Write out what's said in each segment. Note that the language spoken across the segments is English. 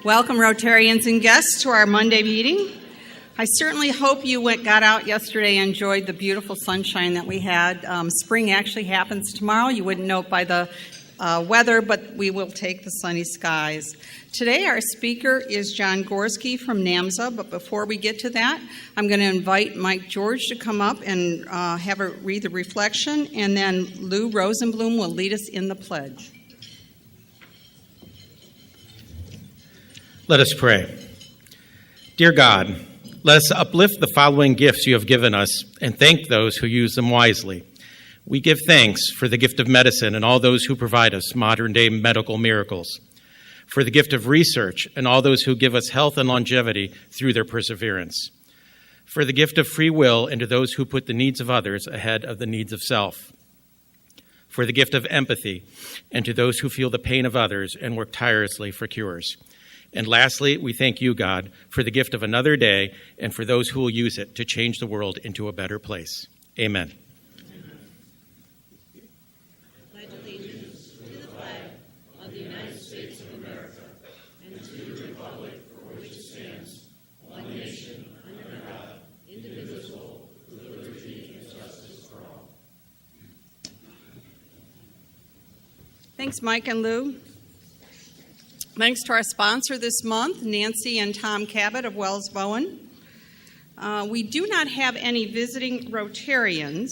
Welcome, Rotarians and guests, to our Monday meeting. I certainly hope you got out yesterday and enjoyed the beautiful sunshine that we had. Spring actually happens tomorrow. You wouldn't know it by the weather, but we will take the sunny skies. Today, our speaker is John Gorski from NAMSA, but before we get to that, I'm going to invite Mike George to come up and have her read the reflection, and then Lou Rosenblum will lead us in the pledge. Let us pray. Dear God, let us uplift the following gifts you have given us and thank those who use them wisely. We give thanks for the gift of medicine and all those who provide us modern-day medical miracles, for the gift of research and all those who give us health and longevity through their perseverance, for the gift of free will and to those who put the needs of others ahead of the needs of self, for the gift of empathy and to those who feel the pain of others and work tirelessly for cures. And lastly, we thank you, God, for the gift of another day and for those who will use it to change the world into a better place. Amen. Pledge allegiance to the flag of the United States of America and to the republic for which it stands, one nation, under God, indivisible, with liberty and justice for all. Thanks, Mike and Lou. Thanks to our sponsor this month, Nancy and Tom Cabot of Wells Bowen. We do not have any visiting Rotarians,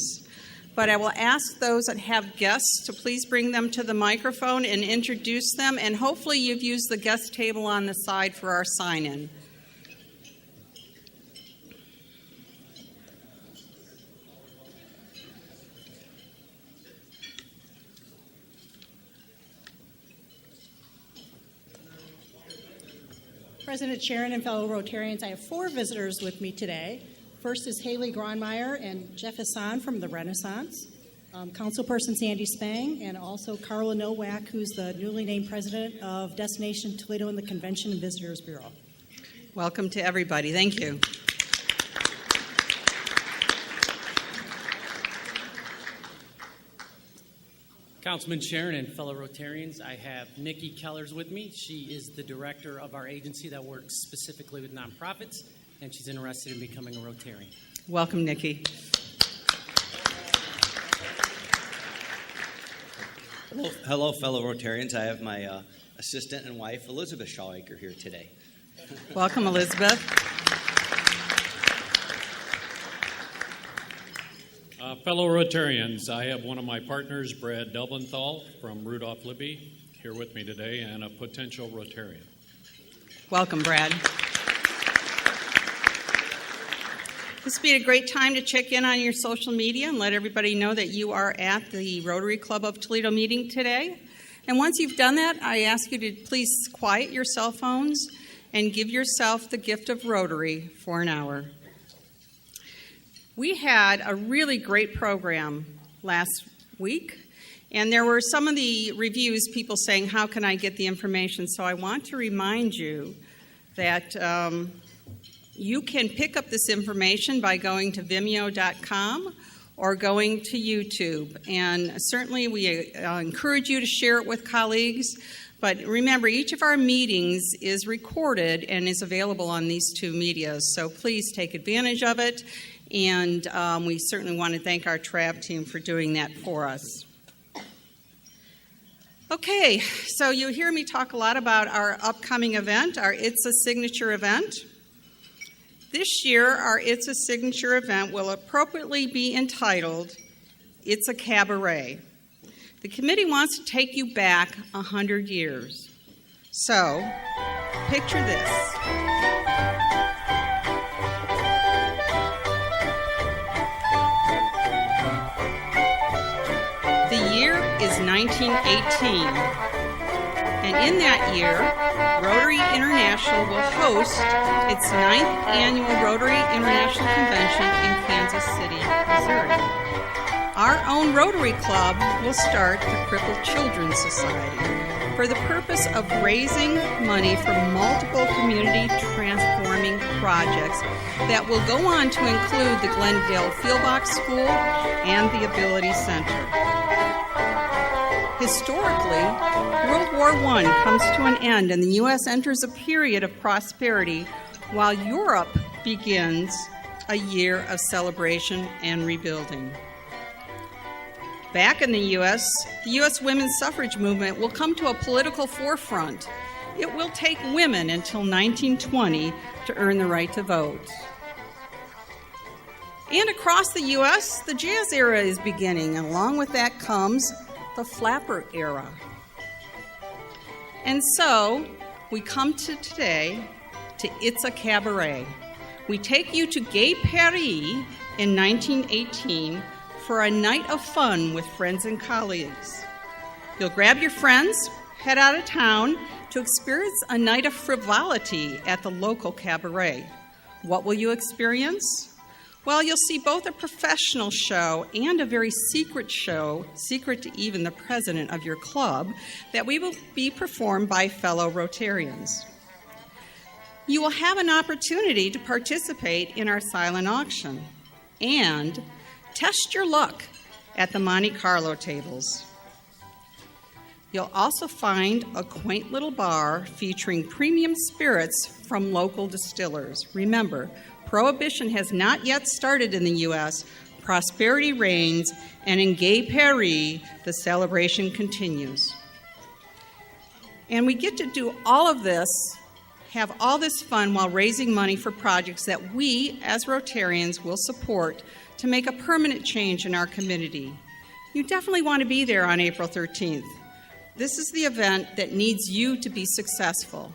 but I will ask those that have guests to please bring them to the microphone and introduce them, and hopefully you've used the guest table on the side for our sign-in. President Sharon and fellow Rotarians, I have 4 visitors with me today. First is Haley Gronmeyer and Jeff Hassan from the Renaissance, Councilperson Sandy Spang, and also Carla Nowak, who's the newly named president of Destination Toledo and the Convention and Visitors Bureau. Welcome to everybody. Thank you. Councilman Sharon and fellow Rotarians, I have Nikki Kellers with me. She is the director of our agency that works specifically with nonprofits, and she's interested in becoming a Rotarian. Welcome, Nikki. Hello, fellow Rotarians. I have my assistant and wife, Elizabeth Shawacre, here today. Welcome, Elizabeth. Fellow Rotarians, I have one of my partners, Brad Delventhal from Rudolph Libby, here with me today, and a potential Rotarian. Welcome, Brad. This would be a great time to check in on your social media and let everybody know that you are at the Rotary Club of Toledo meeting today. And once you've done that, I ask you to please quiet your cell phones and give yourself the gift of Rotary for an hour. We had a really great program last week, and there were some of the reviews, people saying, how can I get the information? So I want to remind you that you can pick up this information by going to Vimeo.com or going to YouTube. And certainly we encourage you to share it with colleagues. But remember, each of our meetings is recorded and is available on these 2 medias. So please take advantage of it. And we certainly want to thank our TRAV team for doing that for us. Okay, so you hear me talk a lot about our upcoming event, our It's a Signature event. This year, our It's a Signature event will appropriately be entitled, It's a Cabaret. The committee wants to take you back 100 years. So, picture this. The year is 1918, and in that year, Rotary International will host its 9th annual Rotary International Convention in Kansas City, Missouri. Our own Rotary Club will start the Crippled Children's Society for the purpose of raising money for multiple community transforming projects that will go on to include the Glendale Fieldbox School and the Ability Center. Historically, World War I comes to an end and the U.S. enters a period of prosperity while Europe begins a year of celebration and rebuilding. Back in the U.S. women's suffrage movement will come to a political forefront. It will take women until 1920 to earn the right to vote. And across the U.S., the jazz era is beginning, and along with that comes the flapper era. And so, we come to today to It's a Cabaret. We take you to Gay Paris in 1918 for a night of fun with friends and colleagues. You'll grab your friends, head out of town to experience a night of frivolity at the local cabaret. What will you experience? Well, you'll see both a professional show and a very secret show, secret to even the president of your club, that will be performed by fellow Rotarians. You will have an opportunity to participate in our silent auction and test your luck at the Monte Carlo tables. You'll also find a quaint little bar featuring premium spirits from local distillers. Remember, Prohibition has not yet started in the U.S., prosperity reigns, and in Gay Paris, the celebration continues. And we get to do all of this, have all this fun while raising money for projects that we, as Rotarians, will support to make a permanent change in our community. You definitely want to be there on April 13th. This is the event that needs you to be successful.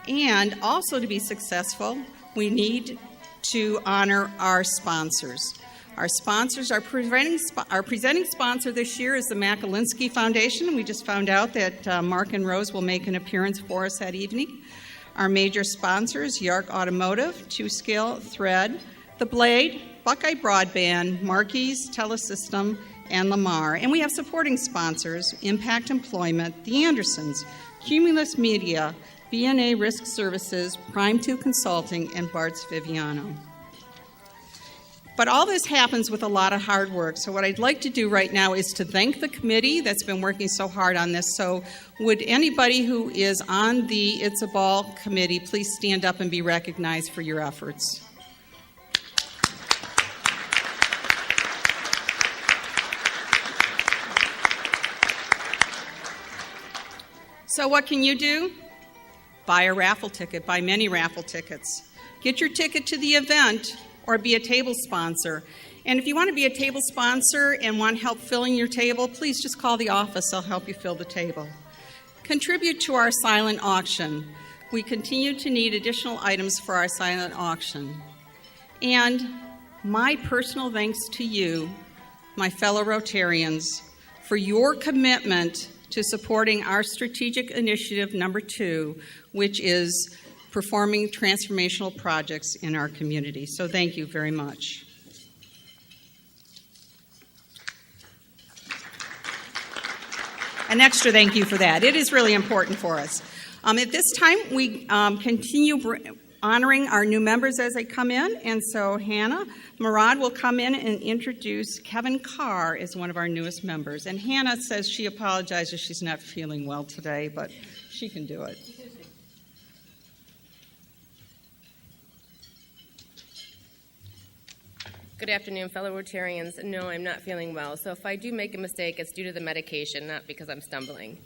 And also to be successful, we need to honor our sponsors. Our sponsors, our presenting sponsor this year is the Makalinsky Foundation. We just found out that Mark and Rose will make an appearance for us that evening. Our major sponsors, Yark Automotive, 2Scale, Thread, The Blade, Buckeye Broadband, Marquis, Telesystem, and Lamar. And we have supporting sponsors, Impact Employment, The Andersons, Cumulus Media, BNA Risk Services, Prime2 Consulting, and Bart's Viviano. But all this happens with a lot of hard work. So what I'd like to do right now is to thank the committee that's been working so hard on this. So would anybody who is on the It's a Ball committee please stand up and be recognized for your efforts? So what can you do? Buy a raffle ticket, buy many raffle tickets. Get your ticket to the event or be a table sponsor. And if you want to be a table sponsor and want help filling your table, please just call the office. I'll help you fill the table. Contribute to our silent auction. We continue to need additional items for our silent auction. And my personal thanks to you, my fellow Rotarians, for your commitment to supporting our strategic initiative number 2, which is performing transformational projects in our community. So thank you very much. An extra thank you for that. It is really important for us. At this time, we continue honoring our new members as they come in. And so Hannah Murad will come in and introduce Kevin Carr as one of our newest members. And Hannah says she apologizes she's not feeling well today, but she can do it. Good afternoon, fellow Rotarians. No, I'm not feeling well, so if I do make a mistake, it's due to the medication, not because I'm stumbling.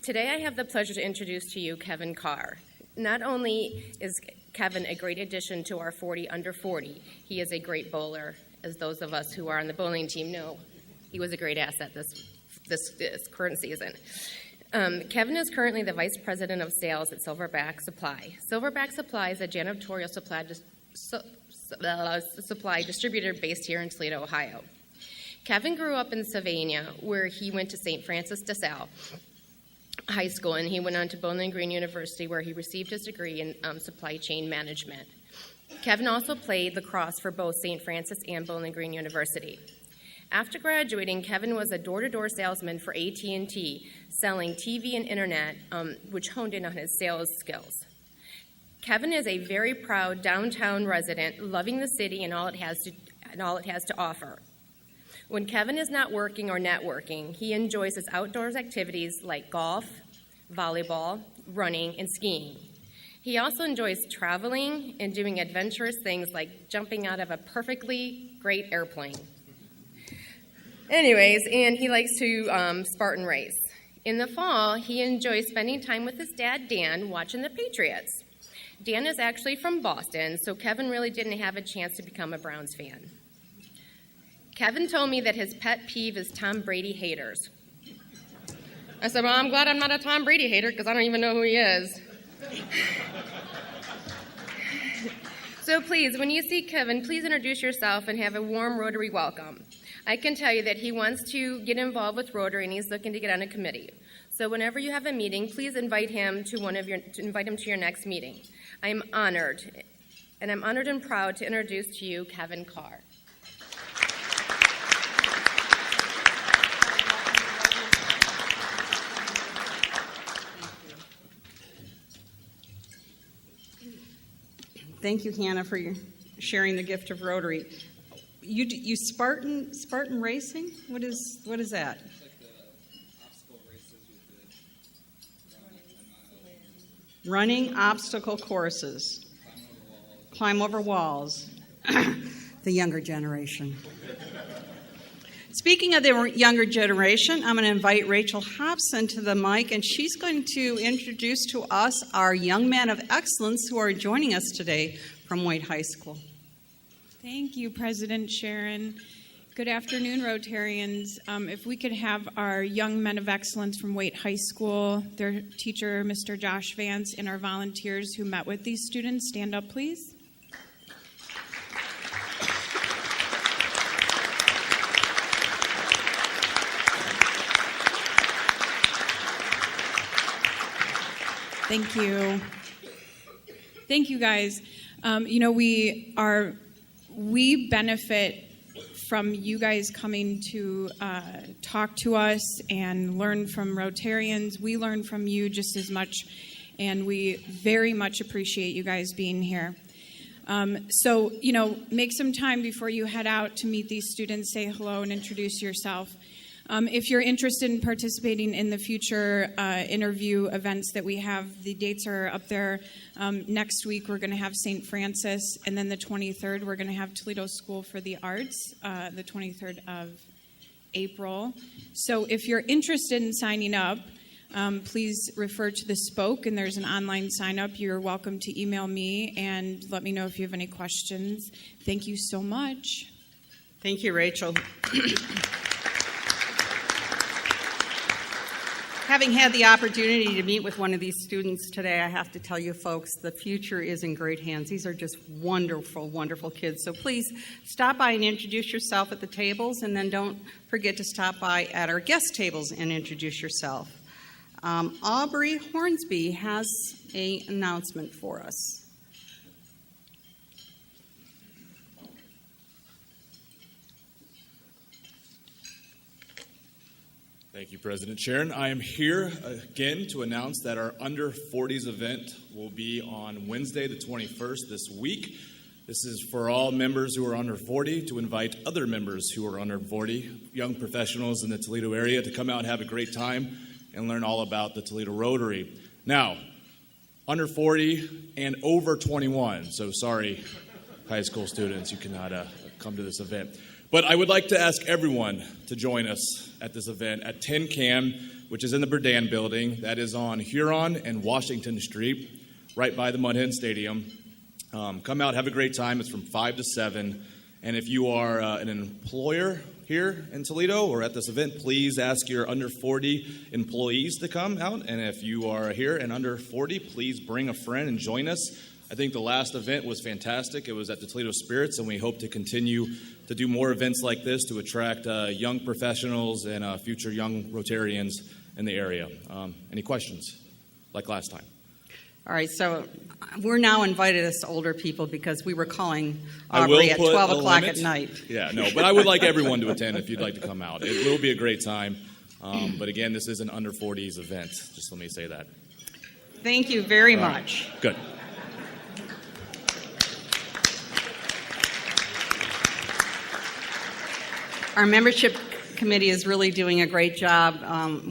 Today, I have the pleasure to introduce to you Kevin Carr. Not only is Kevin a great addition to our 40 under 40, he is a great bowler, as those of us who are on the bowling team know. He was a great asset this current season. Kevin is currently the Vice President of Sales at Silverback Supply. Silverback Supply is a janitorial supply distributor based here in Toledo, Ohio. Kevin grew up in Sylvania, where he went to St. Francis de Sales High School, and he went on to Bowling Green University, where he received his degree in supply chain management. Kevin also played lacrosse for both St. Francis and Bowling Green University. After graduating, Kevin was a door-to-door salesman for AT&T, selling TV and internet, which honed in on his sales skills. Kevin is a very proud downtown resident, loving the city and all it has to offer. When Kevin is not working or networking, he enjoys his outdoors activities like golf, volleyball, running, and skiing. He also enjoys traveling and doing adventurous things like jumping out of a perfectly great airplane. Anyways, and he likes to Spartan race. In the fall, he enjoys spending time with his dad, Dan, watching the Patriots. Dan is actually from Boston, so Kevin really didn't have a chance to become a Browns fan. Kevin told me that his pet peeve is Tom Brady haters. I said, well, I'm glad I'm not a Tom Brady hater because I don't even know who he is. So please, when you see Kevin, please introduce yourself and have a warm Rotary welcome. I can tell you that he wants to get involved with Rotary and he's looking to get on a committee. So whenever you have a meeting, please invite him to your next meeting. I'm honored, and I'm honored and proud to introduce to you Kevin Carr. Thank you, Hannah, for sharing the gift of Rotary. You Spartan racing? What is that? It's like the obstacle races with the Running obstacle courses. Climb over walls. The younger generation. Speaking of the younger generation, I'm going to invite Rachel Hobson to the mic, and she's going to introduce to us our young men of excellence who are joining us today from White High School. Thank you, President Sharon. Good afternoon, Rotarians. If we could have our young men of excellence from Waite High School, their teacher, Mr. Josh Vance, and our volunteers who met with these students, stand up, please. Thank you. Thank you, guys. We benefit from you guys coming to talk to us and learn from Rotarians. We learn from you just as much, and we very much appreciate you guys being here. So, make some time before you head out to meet these students, say hello, and introduce yourself. If you're interested in participating in the future interview events that we have, the dates are up there. Next week, we're going to have St. Francis, and then the 23rd, we're going to have Toledo School for the Arts, the 23rd of April. So if you're interested in signing up, please refer to the Spoke, and there's an online sign-up. You're welcome to email me and let me know if you have any questions. Thank you so much. Thank you, Rachel. Having had the opportunity to meet with one of these students today, I have to tell you folks, the future is in great hands. These are just wonderful, wonderful kids. So please stop by and introduce yourself at the tables, and then don't forget to stop by at our guest tables and introduce yourself. Aubrey Hornsby has an announcement for us. Thank you, President Sharon. I am here again to announce that our Under 40s event will be on Wednesday, the 21st this week. This is for all members who are under 40 to invite other members who are under 40, young professionals in the Toledo area, to come out and have a great time and learn all about the Toledo Rotary. Now, under 40 and over 21, so sorry, high school students, you cannot come to this event. But I would like to ask everyone to join us at this event at 10 CAM, which is in the Burdan building. That is on Huron and Washington Street, right by the Mudhen Stadium. Come out, have a great time. It's from 5 to 7. And if you are an employer here in Toledo or at this event, please ask your under 40 employees to come out. And if you are here and under 40, please bring a friend and join us. I think the last event was fantastic. It was at the Toledo Spirits, and we hope to continue to do more events like this to attract young professionals and future young Rotarians in the area. Any questions, like last time? All right, so we're now invited as older people because we were calling Aubrey at 12 o'clock at night. Yeah, no, but I would like everyone to attend if you'd like to come out. It will be a great time. But again, this is an under 40s event. Just let me say that. Thank you very much. Good. Our membership committee is really doing a great job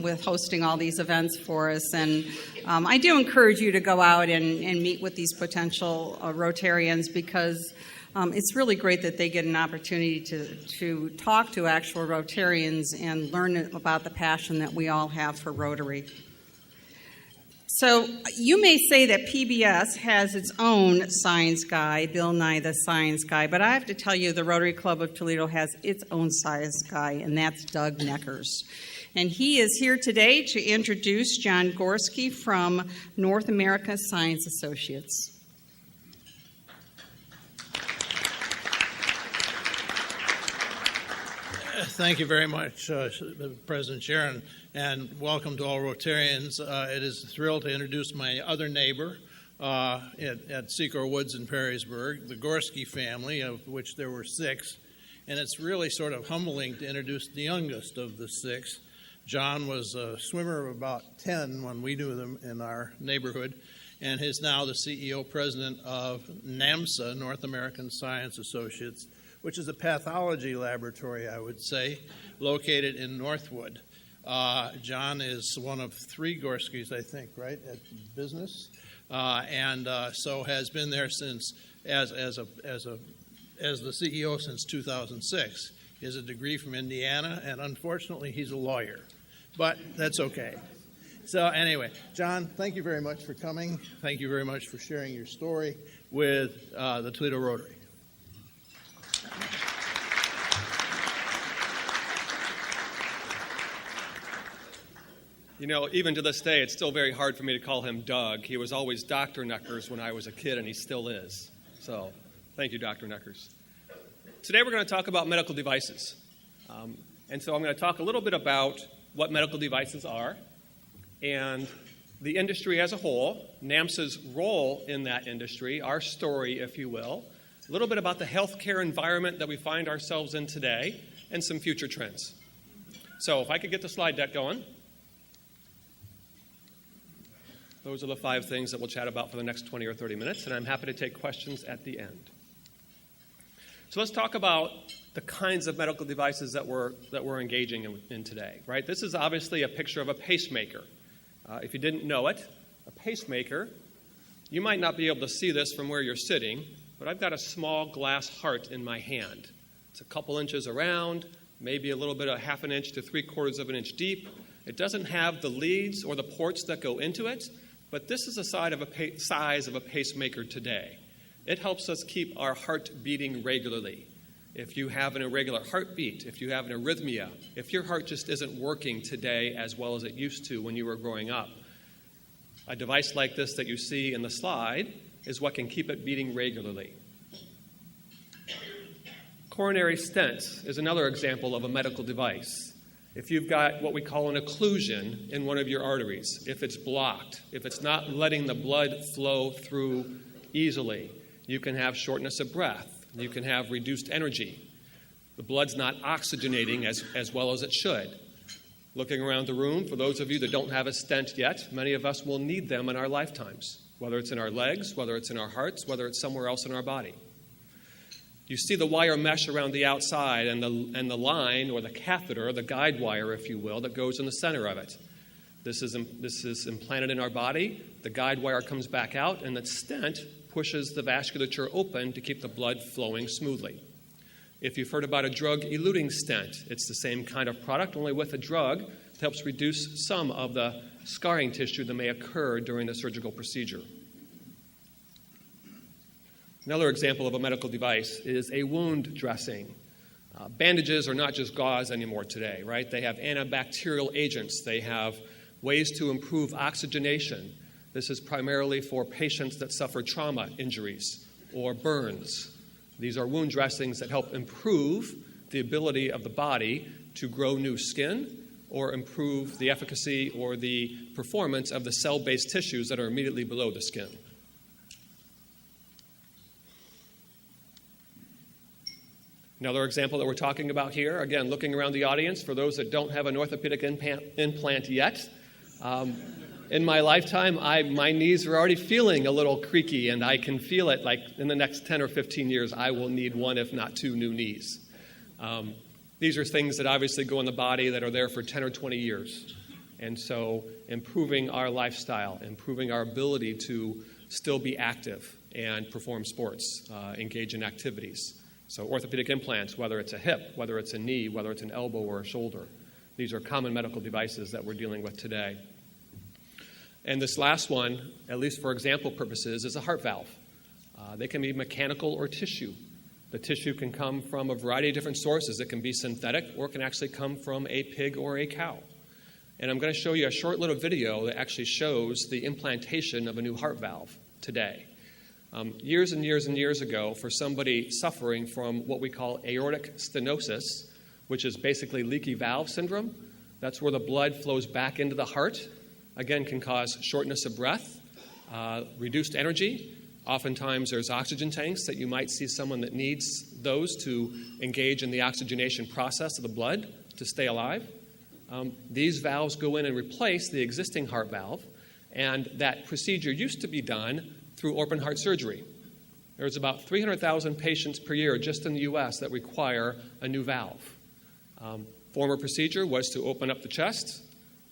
with hosting all these events for us, and I do encourage you to go out and meet with these potential Rotarians, because it's really great that they get an opportunity to talk to actual Rotarians and learn about the passion that we all have for Rotary. So you may say that PBS has its own science guy, Bill Nye the Science Guy, but I have to tell you the Rotary Club of Toledo has its own science guy, and that's Doug Neckers. And he is here today to introduce John Gorski from North America Science Associates. Thank you very much, President Sharon, and welcome to all Rotarians. It is a thrill to introduce my other neighbor at Secor Woods in Perrysburg, the Gorski family, of which there were 6. And it's really sort of humbling to introduce the youngest of the 6. John was a swimmer of about 10 when we knew them in our neighborhood, and is now the CEO president of NAMSA, North American Science Associates, which is a pathology laboratory, I would say, located in Northwood. John is one of 3 Gorskis, I think, right, at business, and so has been there since as the CEO since 2006. He has a degree from Indiana, and unfortunately, he's a lawyer, but that's okay. So anyway, John, thank you very much for coming. Thank you very much for sharing your story with the Toledo Rotary. You know, even to this day, it's still very hard for me to call him Doug. He was always Dr. Neckers when I was a kid, and he still is. So, thank you, Dr. Neckers. Today we're going to talk about medical devices. And so I'm going to talk a little bit about what medical devices are and the industry as a whole, NAMSA's role in that industry, our story, if you will, a little bit about the healthcare environment that we find ourselves in today, and some future trends. So if I could get the slide deck going. Those are the 5 things that we'll chat about for the next 20 or 30 minutes, and I'm happy to take questions at the end. So let's talk about the kinds of medical devices that we're engaging in today, right? This is obviously a picture of a pacemaker. If you didn't know it, a pacemaker, you might not be able to see this from where you're sitting, but I've got a small glass heart in my hand. It's a couple inches around, maybe a little bit of 1/2 inch to 3/4 of an inch deep. It doesn't have the leads or the ports that go into it, but this is the size of a pacemaker today. It helps us keep our heart beating regularly. If you have an irregular heartbeat, if you have an arrhythmia, if your heart just isn't working today as well as it used to when you were growing up, a device like this that you see in the slide is what can keep it beating regularly. Coronary stent is another example of a medical device. If you've got what we call an occlusion in one of your arteries, if it's blocked, if it's not letting the blood flow through easily, you can have shortness of breath. You can have reduced energy. The blood's not oxygenating as well as it should. Looking around the room, for those of you that don't have a stent yet, many of us will need them in our lifetimes, whether it's in our legs, whether it's in our hearts, whether it's somewhere else in our body. You see the wire mesh around the outside and the line or the catheter, the guide wire, if you will, that goes in the center of it. This is implanted in our body. The guide wire comes back out, and the stent pushes the vasculature open to keep the blood flowing smoothly. If you've heard about a drug-eluting stent, it's the same kind of product, only with a drug that helps reduce some of the scarring tissue that may occur during the surgical procedure. Another example of a medical device is a wound dressing. Bandages are not just gauze anymore today, right? They have antibacterial agents. They have ways to improve oxygenation. This is primarily for patients that suffer trauma injuries or burns. These are wound dressings that help improve the ability of the body to grow new skin or improve the efficacy or the performance of the cell-based tissues that are immediately below the skin. Another example that we're talking about here, again, looking around the audience, for those that don't have an orthopedic implant yet, in my lifetime, my knees are already feeling a little creaky, and I can feel it like in the next 10 or 15 years, I will need 1, if not 2 new knees. These are things that obviously go in the body that are there for 10 or 20 years. And so improving our lifestyle, improving our ability to still be active and perform sports, engage in activities. So orthopedic implants, whether it's a hip, whether it's a knee, whether it's an elbow or a shoulder. These are common medical devices that we're dealing with today. And this last one, at least for example purposes, is a heart valve. They can be mechanical or tissue. The tissue can come from a variety of different sources. It can be synthetic, or it can actually come from a pig or a cow. And I'm going to show you a short little video that actually shows the implantation of a new heart valve today. Years and years and years ago, for somebody suffering from what we call aortic stenosis, which is basically leaky valve syndrome, that's where the blood flows back into the heart, again, can cause shortness of breath, reduced energy. Oftentimes there's oxygen tanks that you might see someone that needs those to engage in the oxygenation process of the blood to stay alive. These valves go in and replace the existing heart valve, and that procedure used to be done through open heart surgery. There's about 300,000 patients per year just in the U.S. that require a new valve. Former procedure was to open up the chest,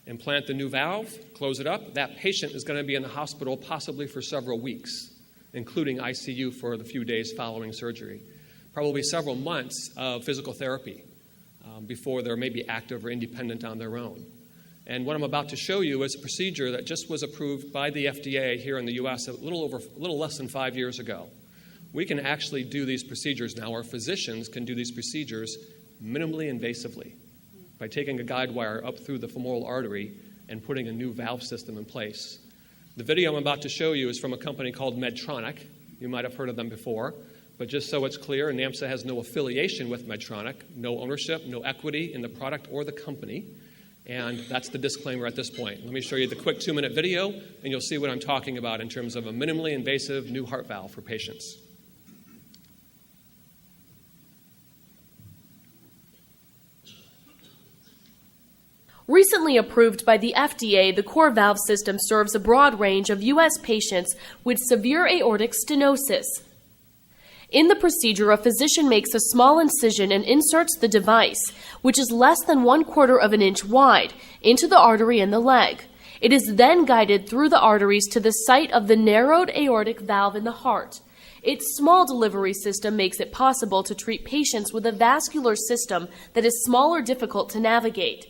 implant the new valve, close it up. That patient is going to be in the hospital possibly for several weeks, including ICU for the few days following surgery. Probably several months of physical therapy before they're maybe active or independent on their own. And what I'm about to show you is a procedure that just was approved by the FDA here in the U.S. a little less than 5 years ago. We can actually do these procedures now. Our physicians can do these procedures minimally invasively by taking a guide wire up through the femoral artery and putting a new valve system in place. The video I'm about to show you is from a company called Medtronic. You might have heard of them before, but just so it's clear, NAMSA has no affiliation with Medtronic, no ownership, no equity in the product or the company, and that's the disclaimer at this point. Let me show you the quick 2-minute video, and you'll see what I'm talking about in terms of a minimally invasive new heart valve for patients. Recently approved by the FDA, the core valve system serves a broad range of U.S. patients with severe aortic stenosis. In the procedure, a physician makes a small incision and inserts the device, which is less than 1/4 of an inch wide, into the artery in the leg. It is then guided through the arteries to the site of the narrowed aortic valve in the heart. Its small delivery system makes it possible to treat patients with a vascular system that is small or difficult to navigate.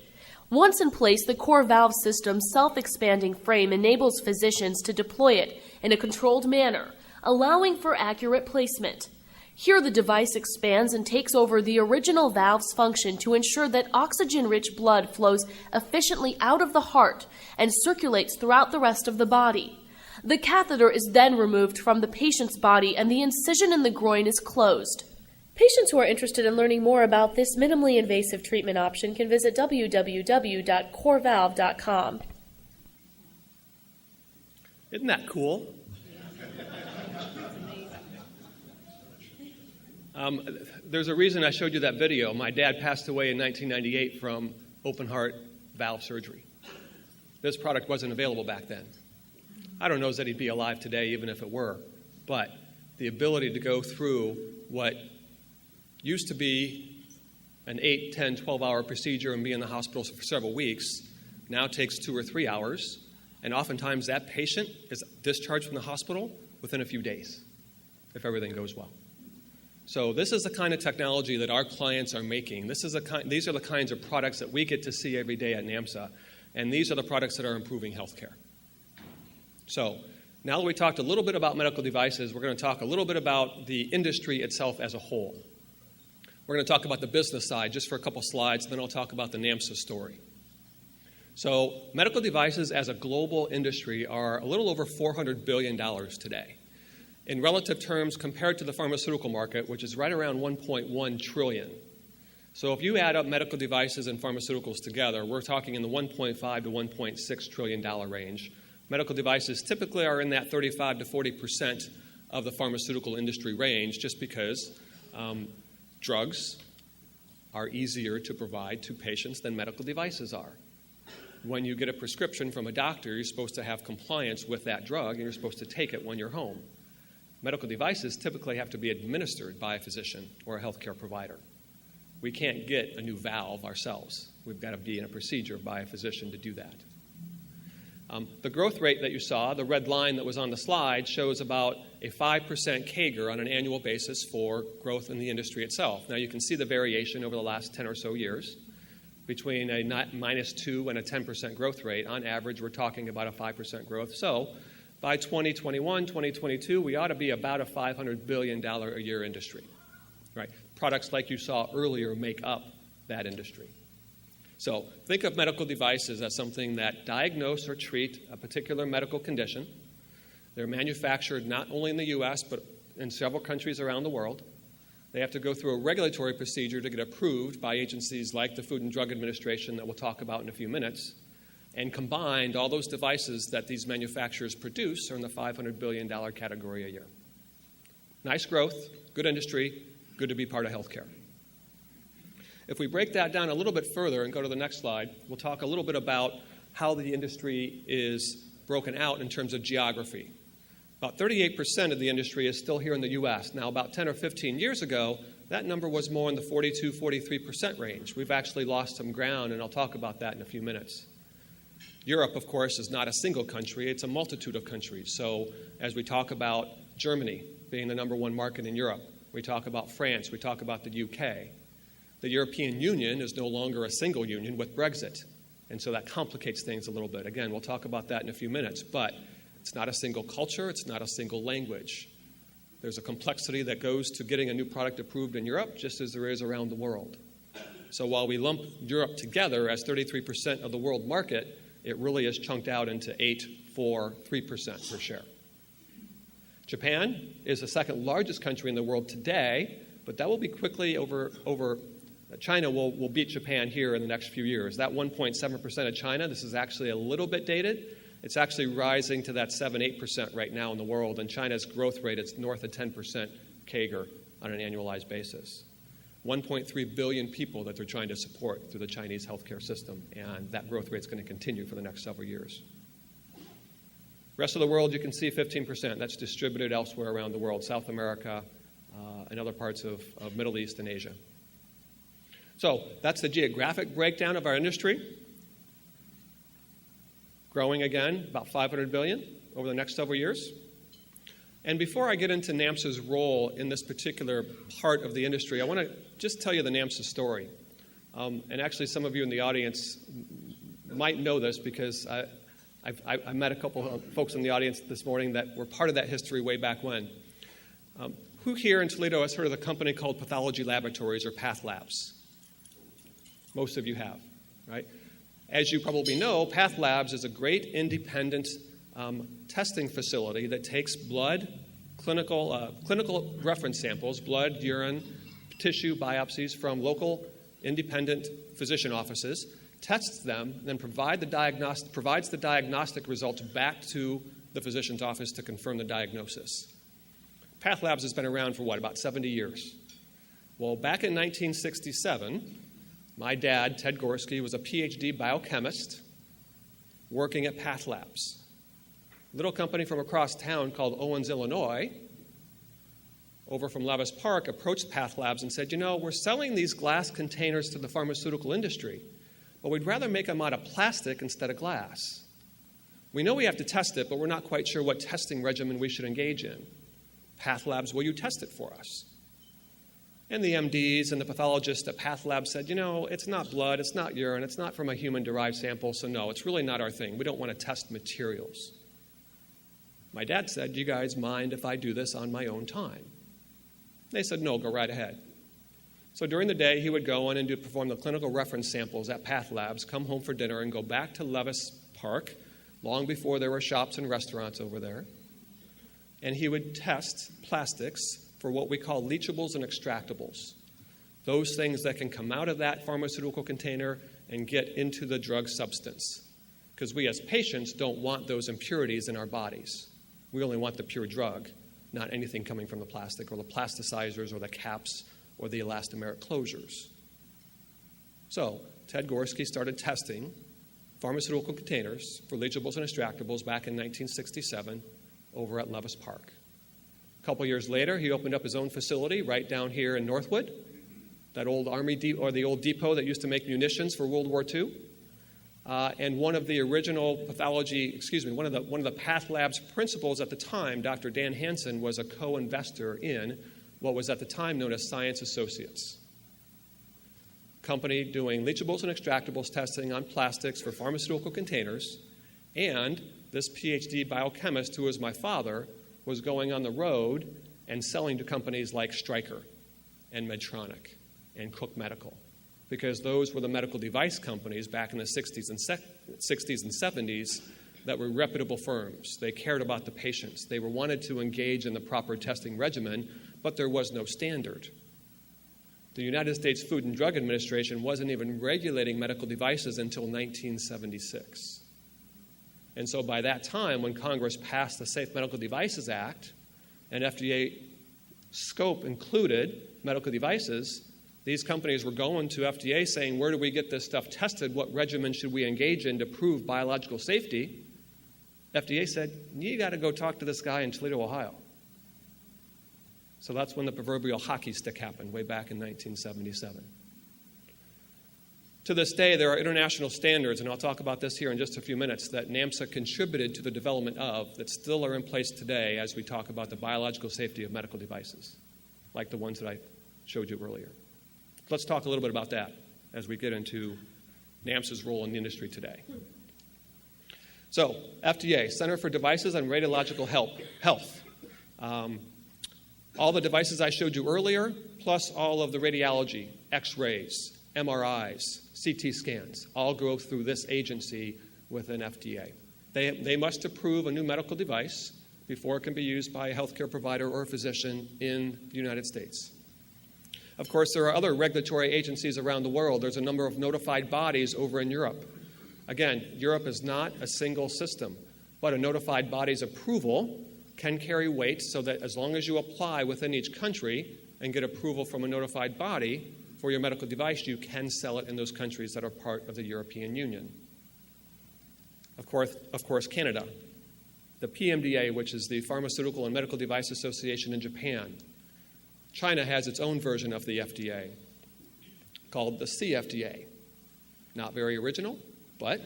Once in place, the core valve system's self-expanding frame enables physicians to deploy it in a controlled manner, allowing for accurate placement. Here, the device expands and takes over the original valve's function to ensure that oxygen-rich blood flows efficiently out of the heart and circulates throughout the rest of the body. The catheter is then removed from the patient's body and the incision in the groin is closed. Patients who are interested in learning more about this minimally invasive treatment option can visit www.corevalve.com. Isn't that cool? There's a reason I showed you that video. My dad passed away in 1998 from open heart valve surgery. This product wasn't available back then. I don't know that he'd be alive today even if it were, but the ability to go through what used to be an 8, 10, 12-hour procedure and be in the hospital for several weeks now takes 2 or 3 hours, and oftentimes that patient is discharged from the hospital within a few days if everything goes well. So this is the kind of technology that our clients are making. These are the kinds of products that we get to see every day at NAMSA, and these are the products that are improving healthcare. So now that we talked a little bit about medical devices, we're going to talk a little bit about the industry itself as a whole. We're going to talk about the business side just for a couple slides, then I'll talk about the NAMSA story. So medical devices as a global industry are a little over $400 billion today. In relative terms, compared to the pharmaceutical market, which is right around $1.1 trillion. So if you add up medical devices and pharmaceuticals together, we're talking in the $1.5 to $1.6 trillion range. Medical devices typically are in that 35 to 40% of the pharmaceutical industry range just because drugs are easier to provide to patients than medical devices are. When you get a prescription from a doctor, you're supposed to have compliance with that drug, and you're supposed to take it when you're home. Medical devices typically have to be administered by a physician or a healthcare provider, We can't get a new valve ourselves. We've got to be in a procedure by a physician to do that. The growth rate that you saw, the red line that was on the slide, shows about a 5% CAGR on an annual basis for growth in the industry itself. Now, you can see the variation over the last 10 or so years. Between a -2 and a 10% growth rate, on average, we're talking about a 5% growth. So by 2021, 2022, we ought to be about a $500 billion a year industry. Right? Products like you saw earlier make up that industry. So think of medical devices as something that diagnose or treat a particular medical condition. They're manufactured not only in the U.S., but in several countries around the world. They have to go through a regulatory procedure to get approved by agencies like the Food and Drug Administration that we'll talk about in a few minutes. And combined, all those devices that these manufacturers produce are in the $500 billion category a year. Nice growth, good industry, good to be part of healthcare. If we break that down a little bit further and go to the next slide, we'll talk a little bit about how the industry is broken out in terms of geography. About 38% of the industry is still here in the U.S. Now, about 10 or 15 years ago, that number was more in the 42, 43% range. We've actually lost some ground, and I'll talk about that in a few minutes. Europe, of course, is not a single country. It's a multitude of countries. So as we talk about Germany being the number one market in Europe, we talk about France, we talk about the UK. The European Union is no longer a single union with Brexit, and so that complicates things a little bit. Again, we'll talk about that in a few minutes, but it's not a single culture, it's not a single language. There's a complexity that goes to getting a new product approved in Europe, just as there is around the world. So while we lump Europe together as 33% of the world market, it really is chunked out into 8, 4, 3% per share. Japan is the second largest country in the world today, but that will be quickly over China will beat Japan here in the next few years. That 1.7% of China, this is actually a little bit dated. It's actually rising to that 7, 8% right now in the world, and China's growth rate is north of 10% CAGR on an annualized basis. 1.3 billion people that they're trying to support through the Chinese healthcare system, and that growth rate is going to continue for the next several years. Rest of the world, you can see 15%. That's distributed elsewhere around the world, South America and other parts of Middle East and Asia. So that's the geographic breakdown of our industry. Growing again, about $500 billion over the next several years. And before I get into NAMSA's role in this particular part of the industry, I want to just tell you the NAMSA story. And actually, some of you in the audience might know this because I met a couple of folks in the audience this morning that were part of that history way back when. Who here in Toledo has heard of a company called Pathology Laboratories or Path Labs? Most of you have, right? As you probably know, Path Labs is a great independent testing facility that takes blood, clinical reference samples, blood, urine, tissue biopsies from local independent physician offices, tests them, then provides the diagnostic results back to the physician's office to confirm the diagnosis. Path Labs has been around for about 70 years. Well, back in 1967, my dad, Ted Gorski, was a PhD biochemist working at Path Labs. A little company from across town called Owens, Illinois, over from Levis Park, approached Path Labs and said, we're selling these glass containers to the pharmaceutical industry, but we'd rather make them out of plastic instead of glass. We know we have to test it, but we're not quite sure what testing regimen we should engage in. Path Labs, will you test it for us? And the MDs and the pathologists at Path Labs said, it's not blood, it's not urine, it's not from a human-derived sample, so no, it's really not our thing. We don't want to test materials. My dad said, do you guys mind if I do this on my own time? They said, no, go right ahead. So during the day, he would go in and perform the clinical reference samples at Path Labs, come home for dinner, and go back to Levis Park, long before there were shops and restaurants over there. And he would test plastics for what we call leachables and extractables, those things that can come out of that pharmaceutical container and get into the drug substance. Because we as patients don't want those impurities in our bodies. We only want the pure drug, not anything coming from the plastic or the plasticizers or the caps or the elastomeric closures. So Ted Gorski started testing pharmaceutical containers for leachables and extractables back in 1967 over at Levis Park. A couple years later, he opened up his own facility right down here in Northwood, that old army or the old depot that used to make munitions for World War II. And one of the original one of the Path Lab's principals at the time, Dr. Dan Hansen, was a co-investor in what was at the time known as Science Associates, company doing leachables and extractables testing on plastics for pharmaceutical containers. And this PhD biochemist, who was my father, was going on the road and selling to companies like Stryker and Medtronic and Cook Medical, because those were the medical device companies back in the 60s and 70s that were reputable firms. They cared about the patients. They wanted to engage in the proper testing regimen, but there was no standard. The United States Food and Drug Administration wasn't even regulating medical devices until 1976. And so by that time, when Congress passed the Safe Medical Devices Act, and FDA scope included medical devices, these companies were going to FDA saying, where do we get this stuff tested? What regimen should we engage in to prove biological safety? FDA said, you got to go talk to this guy in Toledo, Ohio. So that's when the proverbial hockey stick happened, way back in 1977. To this day, there are international standards, and I'll talk about this here in just a few minutes, that NAMSA contributed to the development of that still are in place today as we talk about the biological safety of medical devices, like the ones that I showed you earlier. Let's talk a little bit about that as we get into NAMSA's role in the industry today. So, FDA, Center for Devices and Radiological Health. All the devices I showed you earlier, plus all of the radiology, X-rays, MRIs, CT scans, all go through this agency within FDA. They must approve a new medical device before it can be used by a healthcare provider or a physician in the United States. Of course, there are other regulatory agencies around the world. There's a number of notified bodies over in Europe. Again, Europe is not a single system, but a notified body's approval can carry weight so that as long as you apply within each country and get approval from a notified body for your medical device, you can sell it in those countries that are part of the European Union. Of course, Canada, the PMDA, which is the Pharmaceutical and Medical Device Association in Japan. China has its own version of the FDA called the CFDA. Not very original, but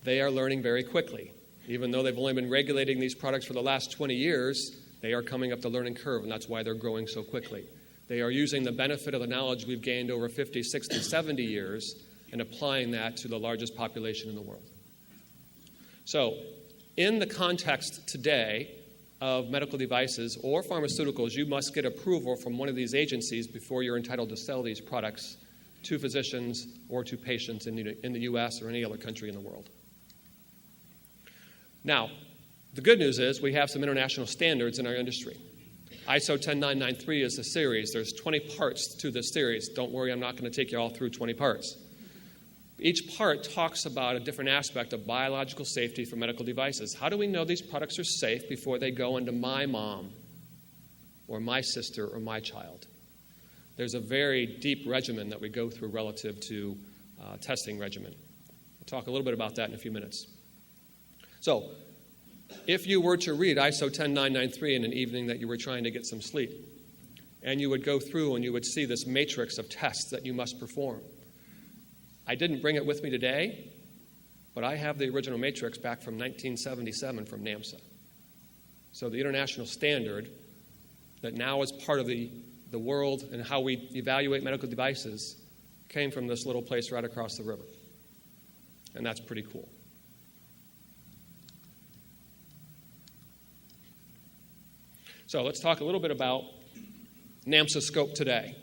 they are learning very quickly. Even though they've only been regulating these products for the last 20 years, they are coming up the learning curve, and that's why they're growing so quickly. They are using the benefit of the knowledge we've gained over 50, 60, 70 years and applying that to the largest population in the world. So, in the context today of medical devices or pharmaceuticals, you must get approval from one of these agencies before you're entitled to sell these products to physicians or to patients in the U.S. or any other country in the world. Now, the good news is we have some international standards in our industry. ISO 10993 is the series. There's 20 parts to this series. Don't worry, I'm not going to take you all through 20 parts. Each part talks about a different aspect of biological safety for medical devices. How do we know these products are safe before they go into my mom or my sister or my child? There's a very deep regimen that we go through relative to testing regimen. We'll talk a little bit about that in a few minutes. So, if you were to read ISO 10993 in an evening that you were trying to get some sleep, and you would go through and you would see this matrix of tests that you must perform. I didn't bring it with me today, but I have the original matrix back from 1977 from NAMSA. So the international standard that now is part of the world and how we evaluate medical devices came from this little place right across the river. And that's pretty cool. So let's talk a little bit about NAMSA scope today.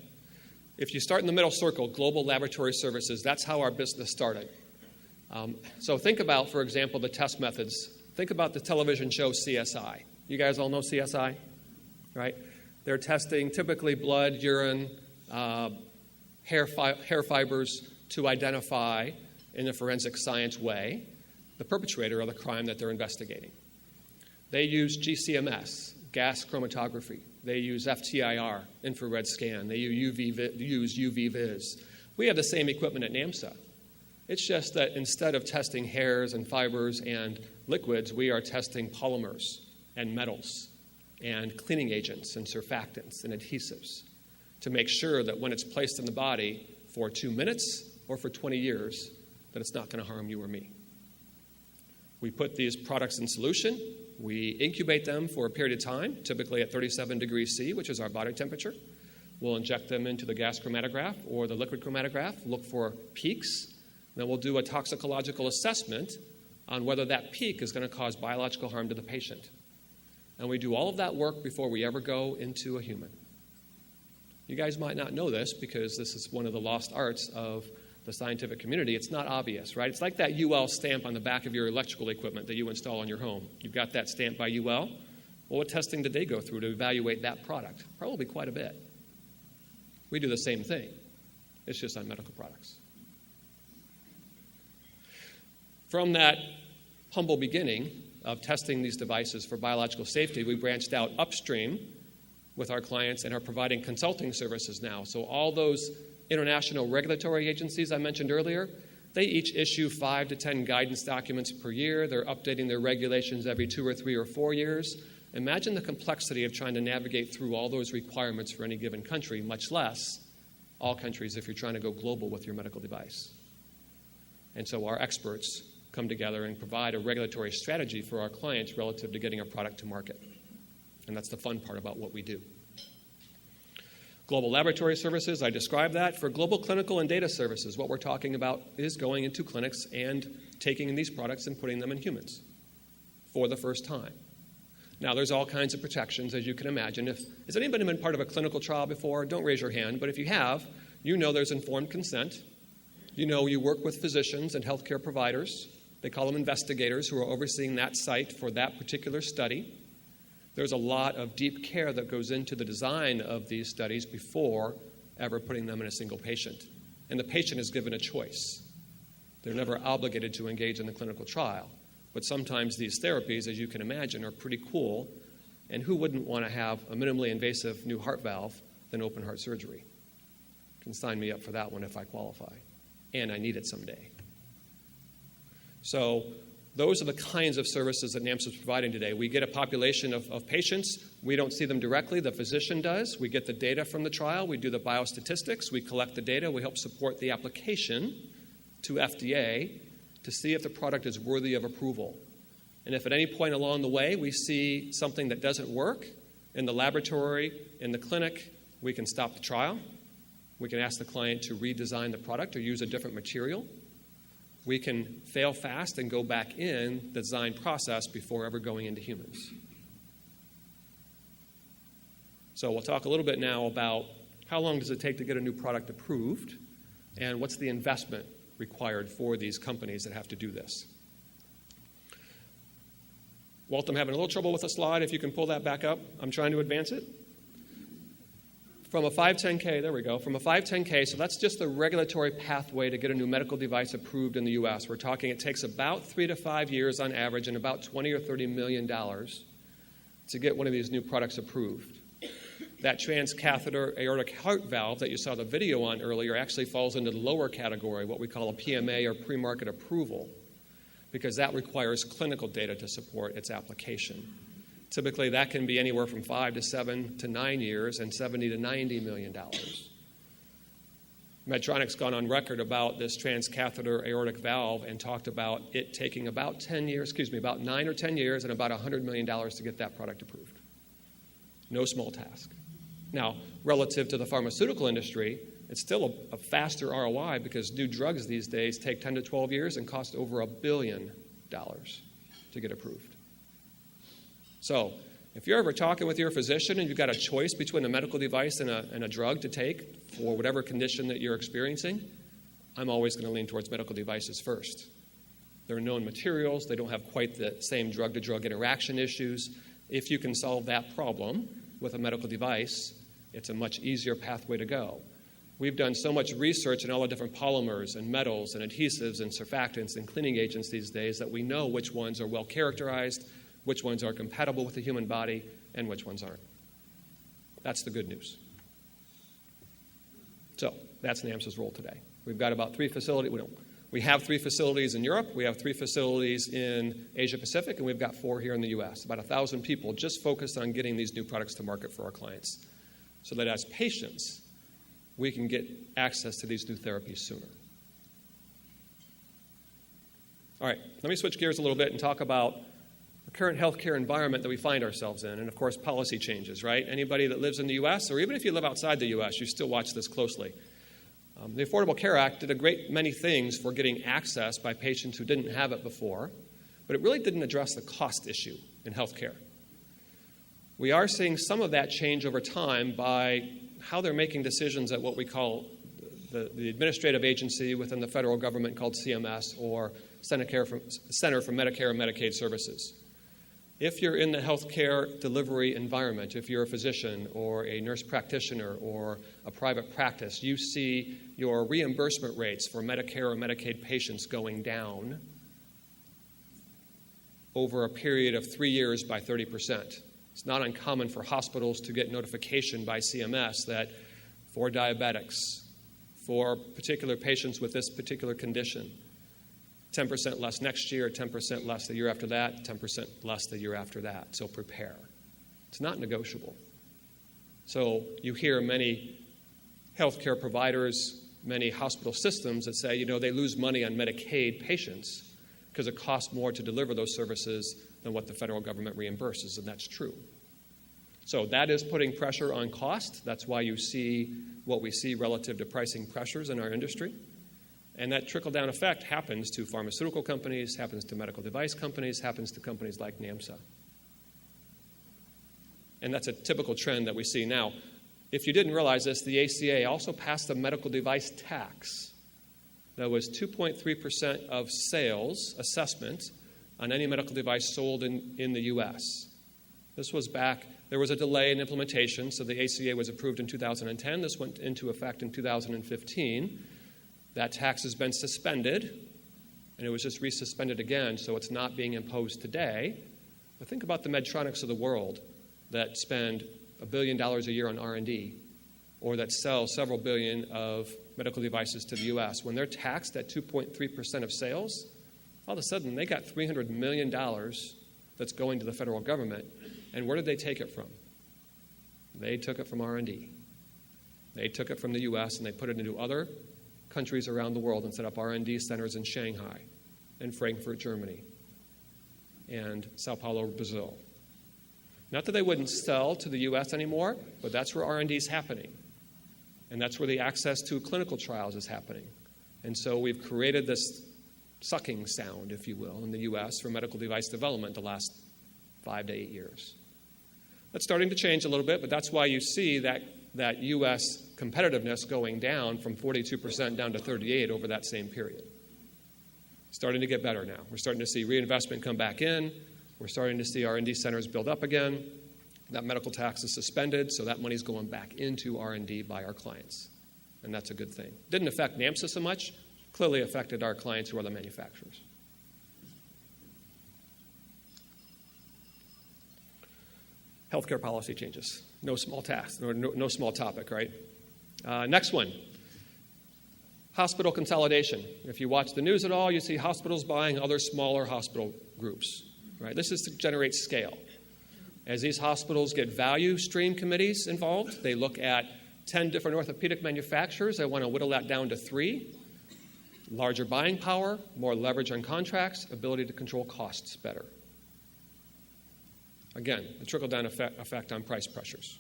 If you start in the middle circle, global laboratory services, that's how our business started. So think about, for example, the test methods. Think about the television show CSI. You guys all know CSI, right? They're testing typically blood, urine, hair fibers to identify, in a forensic science way, the perpetrator of the crime that they're investigating. They use GCMS, gas chromatography. They use FTIR, infrared scan. They use UV-Vis. We have the same equipment at NAMSA. It's just that instead of testing hairs and fibers and liquids, we are testing polymers and metals and cleaning agents and surfactants and adhesives. to make sure that when it's placed in the body for 2 minutes or for 20 years, that it's not going to harm you or me. We put these products in solution. We incubate them for a period of time, typically at 37 degrees C, which is our body temperature. We'll inject them into the gas chromatograph or the liquid chromatograph, look for peaks. Then we'll do a toxicological assessment on whether that peak is going to cause biological harm to the patient. And we do all of that work before we ever go into a human. You guys might not know this because this is one of the lost arts of the scientific community. It's not obvious, right? It's like that UL stamp on the back of your electrical equipment that you install on your home. You've got that stamp by UL. Well, what testing did they go through to evaluate that product? Probably quite a bit. We do the same thing. It's just on medical products. From that humble beginning of testing these devices for biological safety, we branched out upstream with our clients and are providing consulting services now. So all those international regulatory agencies I mentioned earlier, they each issue 5 to 10 guidance documents per year. They're updating their regulations every 2 or 3 or 4 years. Imagine the complexity of trying to navigate through all those requirements for any given country, much less all countries if you're trying to go global with your medical device. And so our experts come together and provide a regulatory strategy for our clients relative to getting a product to market. And that's the fun part about what we do. Global laboratory services, I described that. For global clinical and data services, what we're talking about is going into clinics and taking these products and putting them in humans for the first time. Now, there's all kinds of protections, as you can imagine. Has anybody been part of a clinical trial before? Don't raise your hand, but if you have, you know there's informed consent. You know you work with physicians and healthcare providers. They call them investigators who are overseeing that site for that particular study. There's a lot of deep care that goes into the design of these studies before ever putting them in a single patient. And the patient is given a choice. They're never obligated to engage in the clinical trial. But sometimes these therapies, as you can imagine, are pretty cool. And who wouldn't want to have a minimally invasive new heart valve than open heart surgery? You can sign me up for that one if I qualify. And I need it someday. So those are the kinds of services that NAMSA is providing today. We get a population of patients. We don't see them directly. The physician does. We get the data from the trial. We do the biostatistics. We collect the data. We help support the application to FDA to see if the product is worthy of approval. And if at any point along the way we see something that doesn't work in the laboratory, in the clinic, we can stop the trial. We can ask the client to redesign the product or use a different material. We can fail fast and go back in the design process before ever going into humans. So we'll talk a little bit now about how long does it take to get a new product approved and what's the investment required for these companies that have to do this. Walt, I'm having a little trouble with the slide. If you can pull that back up. I'm trying to advance it. From a 510K, there we go. From a 510K, so that's just the regulatory pathway to get a new medical device approved in the U.S. We're talking it takes about 3 to 5 years on average and about $20 or $30 million to get one of these new products approved. That transcatheter aortic heart valve that you saw the video on earlier actually falls into the lower category, what we call a PMA or pre-market approval, because that requires clinical data to support its application. Typically, that can be anywhere from 5 to 7 to 9 years and $70 to $90 million. Medtronic's gone on record about this transcatheter aortic valve and talked about it taking about 9 or 10 years and about $100 million to get that product approved. No small task. Now, relative to the pharmaceutical industry, it's still a faster ROI because new drugs these days take 10 to 12 years and cost over $1 billion to get approved. So if you're ever talking with your physician and you've got a choice between a medical device and a drug to take for whatever condition that you're experiencing, I'm always going to lean towards medical devices first. They're known materials. They don't have quite the same drug-to-drug interaction issues. If you can solve that problem with a medical device, it's a much easier pathway to go. We've done so much research in all the different polymers and metals and adhesives and surfactants and cleaning agents these days that we know which ones are well characterized, which ones are compatible with the human body, and which ones aren't. That's the good news. So that's NAMSA's role today. We've got about 3 facilities. We have 3 facilities in Europe. We have 3 facilities in Asia Pacific, and we've got 4 here in the U.S. About 1,000 people just focused on getting these new products to market for our clients, so that as patients, we can get access to these new therapies sooner. All right, let me switch gears a little bit and talk about the current healthcare environment that we find ourselves in, and of course, policy changes, right? Anybody that lives in the U.S., or even if you live outside the U.S., you still watch this closely. The Affordable Care Act did a great many things for getting access by patients who didn't have it before, but it really didn't address the cost issue in healthcare. We are seeing some of that change over time by how they're making decisions at what we call the administrative agency within the federal government called CMS, or Center for Medicare and Medicaid Services. If you're in the healthcare delivery environment, if you're a physician or a nurse practitioner or a private practice, you see your reimbursement rates for Medicare or Medicaid patients going down over a period of 3 years by 30%. It's not uncommon for hospitals to get notification by CMS that for diabetics, for particular patients with this particular condition, 10% less next year, 10% less the year after that, 10% less the year after that. So prepare. It's not negotiable. So you hear many healthcare providers, many hospital systems that say, they lose money on Medicaid patients because it costs more to deliver those services than what the federal government reimburses, and that's true. So that is putting pressure on cost. That's why you see what we see relative to pricing pressures in our industry. And that trickle-down effect happens to pharmaceutical companies, happens to medical device companies, happens to companies like NAMSA. And that's a typical trend that we see. Now, if you didn't realize this, the ACA also passed a medical device tax that was 2.3% of sales assessment on any medical device sold in the U.S. This was back, there was a delay in implementation, so the ACA was approved in 2010. This went into effect in 2015. That tax has been suspended, and it was just resuspended again, so it's not being imposed today. But think about the Medtronics of the world that spend $1 billion a year on R&D, or that sell several billion of medical devices to the U.S. When they're taxed at 2.3% of sales, all of a sudden they got $300 million that's going to the federal government. And where did they take it from? They took it from R&D. They took it from the U.S. and they put it into other countries around the world and set up R&D centers in Shanghai and Frankfurt, Germany, and Sao Paulo, Brazil. Not that they wouldn't sell to the U.S. anymore, but that's where R&D is happening. And that's where the access to clinical trials is happening. And so we've created this sucking sound, if you will, in the U.S. for medical device development the last 5 to 8 years. That's starting to change a little bit, but that's why you see that U.S. competitiveness going down from 42% down to 38% over that same period. Starting to get better now. We're starting to see reinvestment come back in. We're starting to see R&D centers build up again. That medical tax is suspended, so that money's going back into R&D by our clients. And that's a good thing. Didn't affect NAMSA so much. Clearly affected our clients who are the manufacturers. Healthcare policy changes. No small task, or no small topic, right? Next one. Hospital consolidation. If you watch the news at all, you see hospitals buying other smaller hospital groups, right? This is to generate scale. As these hospitals get value stream committees involved, they look at 10 different orthopedic manufacturers. They want to whittle that down to 3. Larger buying power, more leverage on contracts, ability to control costs better. Again, the trickle-down effect on price pressures.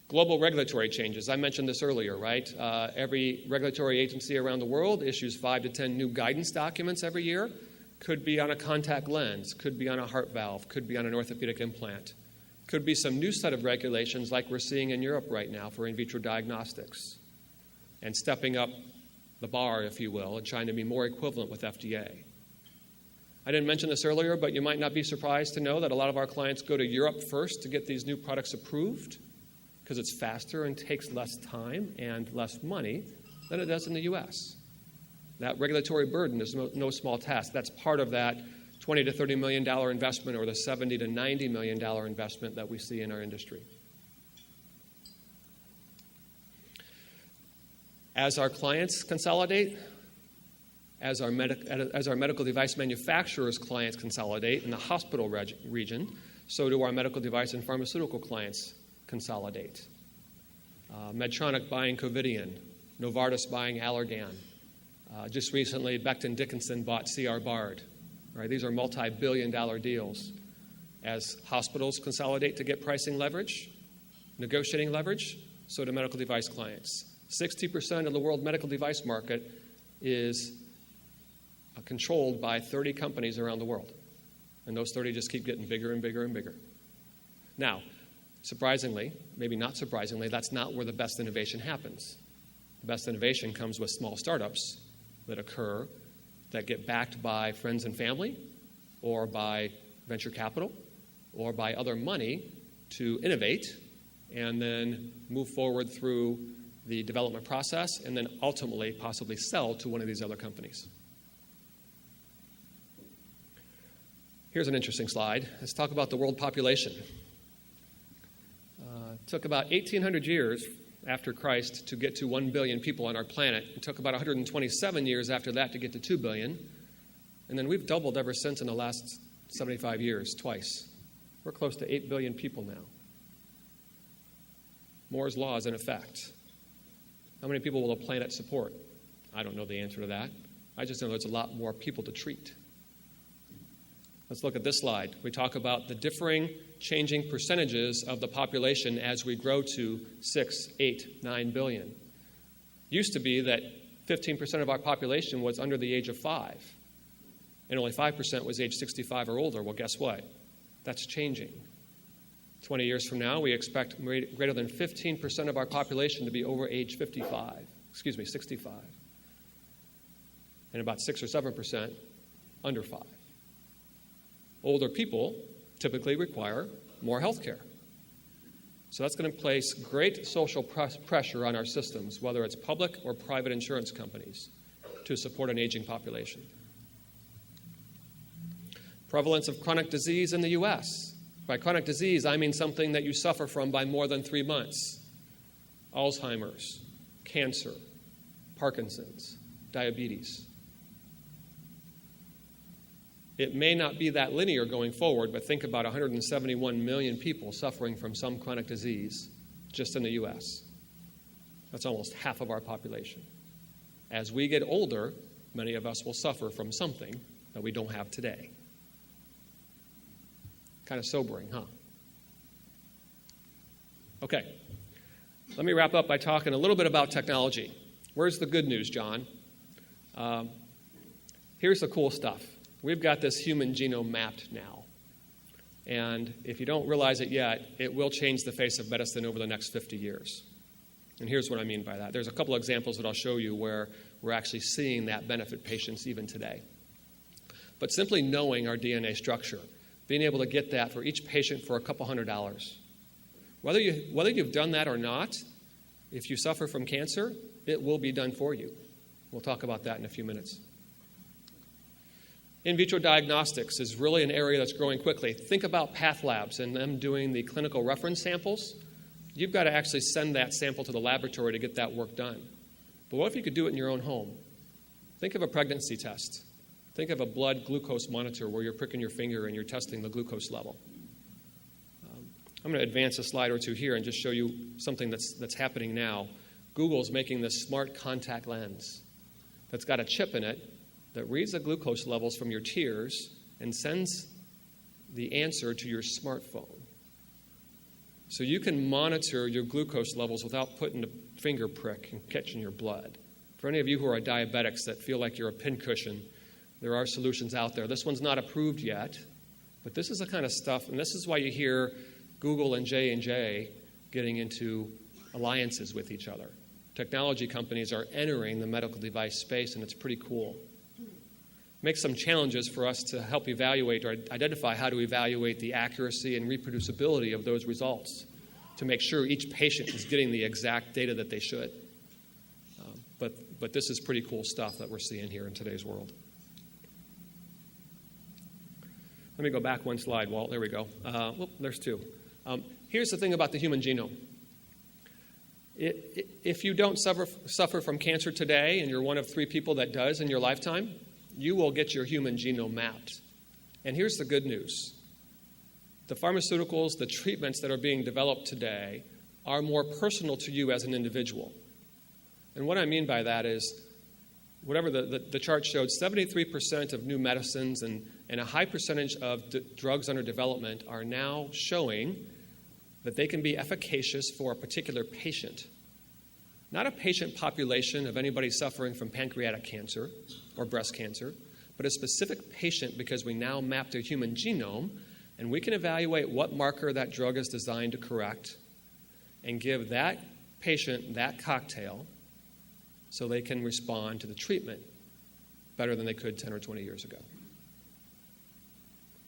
Global regulatory changes. I mentioned this earlier, right? Every regulatory agency around the world issues 5 to 10 new guidance documents every year. Could be on a contact lens, could be on a heart valve, could be on an orthopedic implant. Could be some new set of regulations like we're seeing in Europe right now for in vitro diagnostics. And stepping up the bar, if you will, and trying to be more equivalent with FDA. I didn't mention this earlier, but you might not be surprised to know that a lot of our clients go to Europe first to get these new products approved because it's faster and takes less time and less money than it does in the U.S. That regulatory burden is no small task. That's part of that $20 to $30 million investment or the $70 to $90 million investment that we see in our industry. As our clients consolidate, as our medical device manufacturers' clients consolidate in the hospital region, so do our medical device and pharmaceutical clients consolidate. Medtronic buying Covidien, Novartis buying Allergan. Just recently, Becton Dickinson bought C.R. Bard. Right? These are multi-billion-dollar deals. As hospitals consolidate to get pricing leverage, negotiating leverage, so do medical device clients. 60% of the world medical device market is controlled by 30 companies around the world. And those 30 just keep getting bigger and bigger and bigger. Now, surprisingly, maybe not surprisingly, that's not where the best innovation happens. The best innovation comes with small startups that occur that get backed by friends and family or by venture capital or by other money to innovate and then move forward through the development process and then ultimately possibly sell to one of these other companies. Here's an interesting slide. Let's talk about the world population. It took about 1,800 years after Christ to get to 1 billion people on our planet. It took about 127 years after that to get to 2 billion. And then we've doubled ever since in the last 75 years, twice. We're close to 8 billion people now. Moore's Law is in effect. How many people will a planet support? I don't know the answer to that. I just know there's a lot more people to treat. Let's look at this slide. We talk about the differing, changing percentages of the population as we grow to 6, 8, 9 billion. Used to be that 15% of our population was under the age of 5, and only 5% was age 65 or older. Well, guess what? That's changing. 20 years from now, we expect greater than 15% of our population to be over age 65. And about 6 or 7% under 5. Older people typically require more health care. So that's going to place great social pressure on our systems, whether it's public or private insurance companies, to support an aging population. Prevalence of chronic disease in the U.S. By chronic disease, I mean something that you suffer from by more than 3 months. Alzheimer's, cancer, Parkinson's, diabetes. It may not be that linear going forward, but think about 171 million people suffering from some chronic disease just in the U.S. That's almost half of our population. As we get older, many of us will suffer from something that we don't have today. Kind of sobering, huh? Okay. Let me wrap up by talking a little bit about technology. Where's the good news, John? Here's the cool stuff. We've got this human genome mapped now. And if you don't realize it yet, it will change the face of medicine over the next 50 years. And here's what I mean by that. There's a couple examples that I'll show you where we're actually seeing that benefit patients even today. But simply knowing our DNA structure, being able to get that for each patient for a couple $100. Whether you've done that or not, if you suffer from cancer, it will be done for you. We'll talk about that in a few minutes. In vitro diagnostics is really an area that's growing quickly. Think about path labs and them doing the clinical reference samples. You've got to actually send that sample to the laboratory to get that work done. But what if you could do it in your own home? Think of a pregnancy test. Think of a blood glucose monitor where you're pricking your finger and you're testing the glucose level. I'm going to advance a slide or two here and just show you something that's happening now. Google's making this smart contact lens that's got a chip in it that reads the glucose levels from your tears and sends the answer to your smartphone. So you can monitor your glucose levels without putting a finger prick and catching your blood. For any of you who are diabetics that feel like you're a pincushion, there are solutions out there. This one's not approved yet, but this is the kind of stuff, and this is why you hear Google and J&J getting into alliances with each other. Technology companies are entering the medical device space, and it's pretty cool. Makes some challenges for us to help evaluate or identify how to evaluate the accuracy and reproducibility of those results to make sure each patient is getting the exact data that they should. But this is pretty cool stuff that we're seeing here in today's world. Let me go back one slide, Walt. There we go. There's two. Here's the thing about the human genome. If you don't suffer from cancer today and you're one of 3 people that does in your lifetime, you will get your human genome mapped. And here's the good news. The pharmaceuticals, the treatments that are being developed today are more personal to you as an individual. And what I mean by that is, whatever the chart showed, 73% of new medicines and a high percentage of drugs under development are now showing that they can be efficacious for a particular patient. Not a patient population of anybody suffering from pancreatic cancer or breast cancer, but a specific patient, because we now map their human genome and we can evaluate what marker that drug is designed to correct and give that patient that cocktail so they can respond to the treatment better than they could 10 or 20 years ago.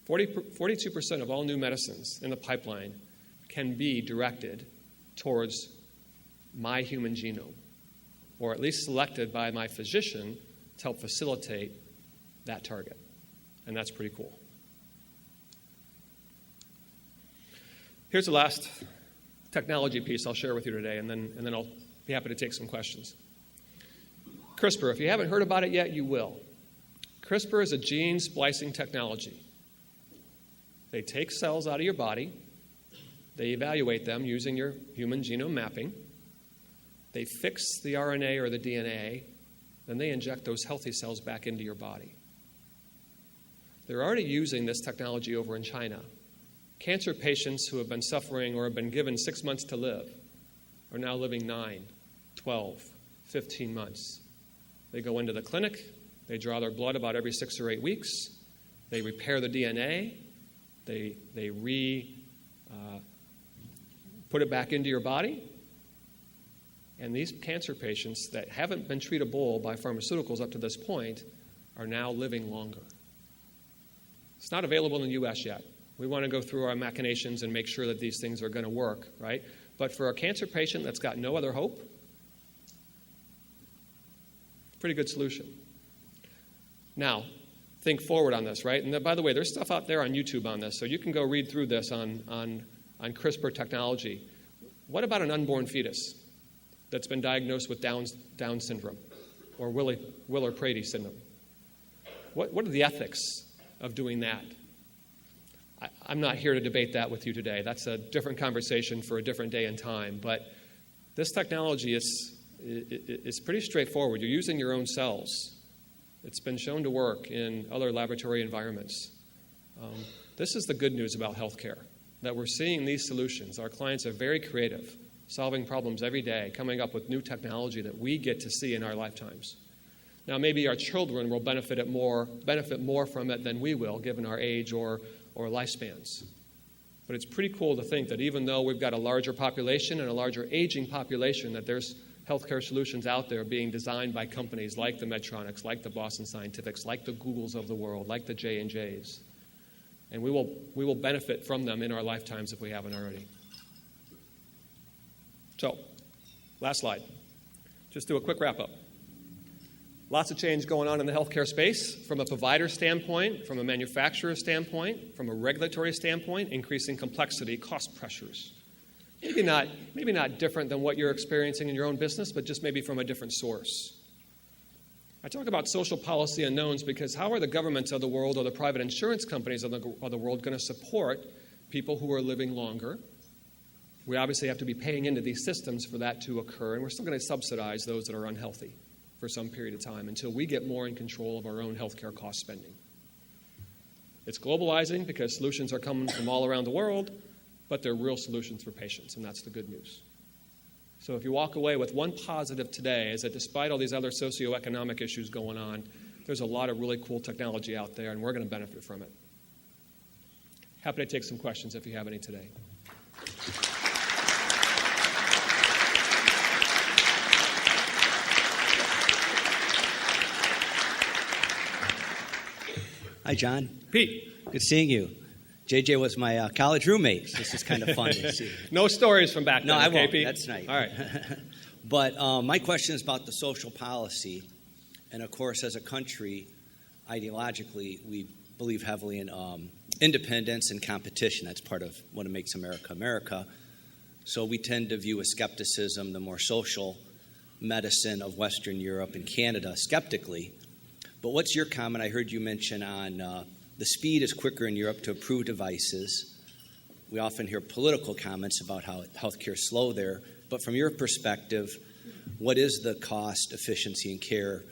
42% of all new medicines in the pipeline can be directed towards my human genome, or at least selected by my physician to help facilitate that target. And that's pretty cool. Here's the last technology piece I'll share with you today, and then I'll be happy to take some questions. CRISPR, if you haven't heard about it yet, you will. CRISPR is a gene splicing technology. They take cells out of your body, they evaluate them using your human genome mapping, they fix the RNA or the DNA, then they inject those healthy cells back into your body. They're already using this technology over in China. Cancer patients who have been suffering or have been given 6 months to live are now living 9, 12, 15 months. They go into the clinic, they draw their blood about every 6 or 8 weeks, they repair the DNA, they put it back into your body, and these cancer patients that haven't been treatable by pharmaceuticals up to this point are now living longer. It's not available in the U.S. yet. We want to go through our machinations and make sure that these things are going to work, right? But for a cancer patient that's got no other hope, pretty good solution. Now, think forward on this, right? And by the way, there's stuff out there on YouTube on this, so you can go read through this on CRISPR technology. What about an unborn fetus that's been diagnosed with Down syndrome or Willer-Brady syndrome? What are the ethics of doing that? I'm not here to debate that with you today. That's a different conversation for a different day and time. But this technology is pretty straightforward. You're using your own cells. It's been shown to work in other laboratory environments. This is the good news about healthcare, that we're seeing these solutions. Our clients are very creative, solving problems every day, coming up with new technology that we get to see in our lifetimes. Now, maybe our children will benefit more from it than we will, given our age or lifespans. But it's pretty cool to think that even though we've got a larger population and a larger aging population, that there's healthcare solutions out there being designed by companies like the Medtronics, like the Boston Scientifics, like the Googles of the world, like the J&Js. And we will benefit from them in our lifetimes if we haven't already. So, last slide. Just do a quick wrap-up. Lots of change going on in the healthcare space from a provider standpoint, from a manufacturer standpoint, from a regulatory standpoint, increasing complexity, cost pressures. Maybe not different than what you're experiencing in your own business, but just maybe from a different source. I talk about social policy unknowns because how are the governments of the world or the private insurance companies of the world going to support people who are living longer? We obviously have to be paying into these systems for that to occur, and we're still going to subsidize those that are unhealthy for some period of time until we get more in control of our own healthcare cost spending. It's globalizing because solutions are coming from all around the world, but they're real solutions for patients, and that's the good news. So if you walk away with one positive today, is that despite all these other socioeconomic issues going on, there's a lot of really cool technology out there, and we're going to benefit from it. Happy to take some questions if you have any today. Hi, John. Pete. Good seeing you. JJ was my college roommate. This is kind of fun to see. No stories from back then. No, I okay, won't. Pete? That's nice. All right. But my question is about the social policy. And, of course, as a country, ideologically, we believe heavily in independence and competition. That's part of what makes America America. So we tend to view with skepticism the more social medicine of Western Europe and Canada skeptically. But what's your comment? I heard you mention on the speed is quicker in Europe to approve devices. we often hear political comments about how healthcare is slow there. But from your perspective, what is the cost, efficiency, and care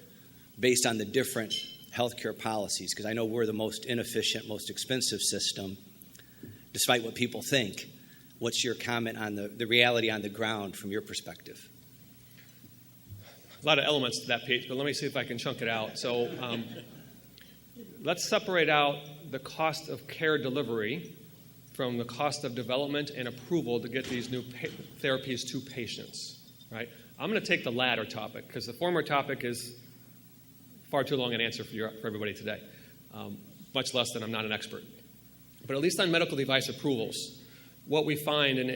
based on the different healthcare policies? Because I know we're the most inefficient, most expensive system, despite what people think. What's your comment on the reality on the ground from your perspective? A lot of elements to that page, but let me see if I can chunk it out. So let's separate out the cost of care delivery from the cost of development and approval to get these new therapies to patients, right? I'm going to take the latter topic because the former topic is far too long an answer for everybody today, much less that I'm not an expert. But at least on medical device approvals, what we find, and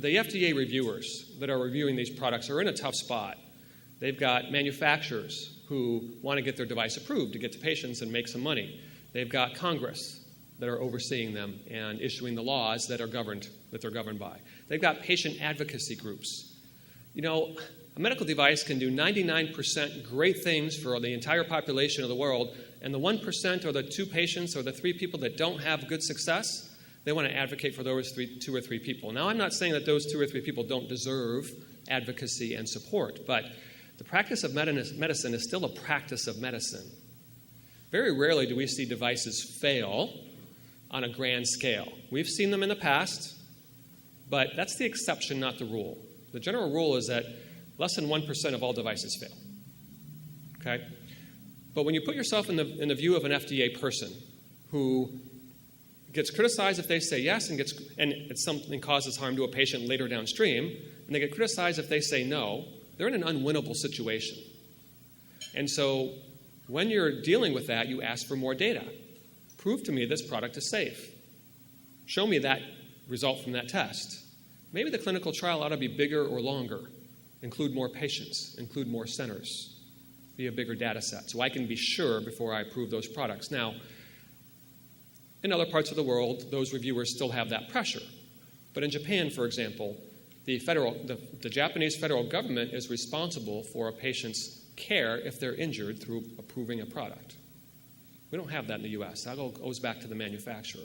the FDA reviewers that are reviewing these products are in a tough spot. They've got manufacturers who want to get their device approved to get to patients and make some money. They've got Congress that are overseeing them and issuing the laws that they're governed by. They've got patient advocacy groups. A medical device can do 99% great things for the entire population of the world, and the 1% or the 2 patients or the 3 people that don't have good success, they want to advocate for those 2 or 3 people. Now, I'm not saying that those 2 or 3 people don't deserve advocacy and support, but the practice of medicine is still a practice of medicine. Very rarely do we see devices fail on a grand scale. We've seen them in the past, but that's the exception, not the rule. The general rule is that less than 1% of all devices fail. Okay? But when you put yourself in the view of an FDA person who gets criticized if they say yes and it's something causes harm to a patient later downstream, and they get criticized if they say no, they're in an unwinnable situation. And so when you're dealing with that, you ask for more data. Prove to me this product is safe. Show me that result from that test. Maybe the clinical trial ought to be bigger or longer, include more patients, include more centers, be a bigger data set, so I can be sure before I approve those products. Now, in other parts of the world, those reviewers still have that pressure. But in Japan, for example, the Japanese federal government is responsible for a patient's care if they're injured through approving a product. We don't have that in the U.S. That goes back to the manufacturer.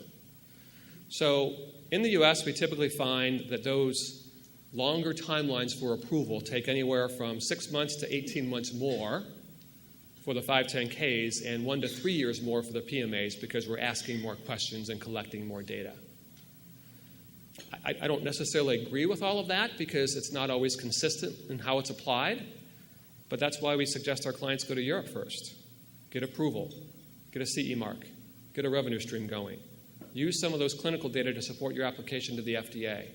So in the U.S., we typically find that those longer timelines for approval take anywhere from 6 months to 18 months more for the 510Ks and 1 to 3 years more for the PMAs because we're asking more questions and collecting more data. I don't necessarily agree with all of that because it's not always consistent in how it's applied, but that's why we suggest our clients go to Europe first. Get approval, get a CE mark, get a revenue stream going. Use some of those clinical data to support your application to the FDA.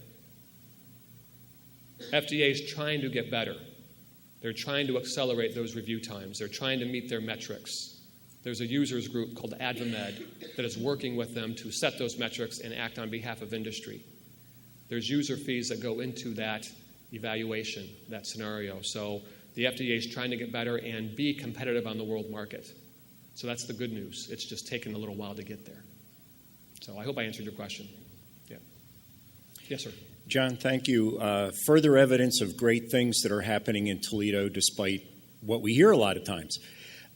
FDA is trying to get better. They're trying to accelerate those review times. They're trying to meet their metrics. There's a users group called AdvaMed that is working with them to set those metrics and act on behalf of industry. There's user fees that go into that evaluation, that scenario. So the FDA is trying to get better and be competitive on the world market. So that's the good news. It's just taken a little while to get there. So I hope I answered your question. Yeah. Yes, sir. John, thank you. Further evidence of great things that are happening in Toledo despite what we hear a lot of times.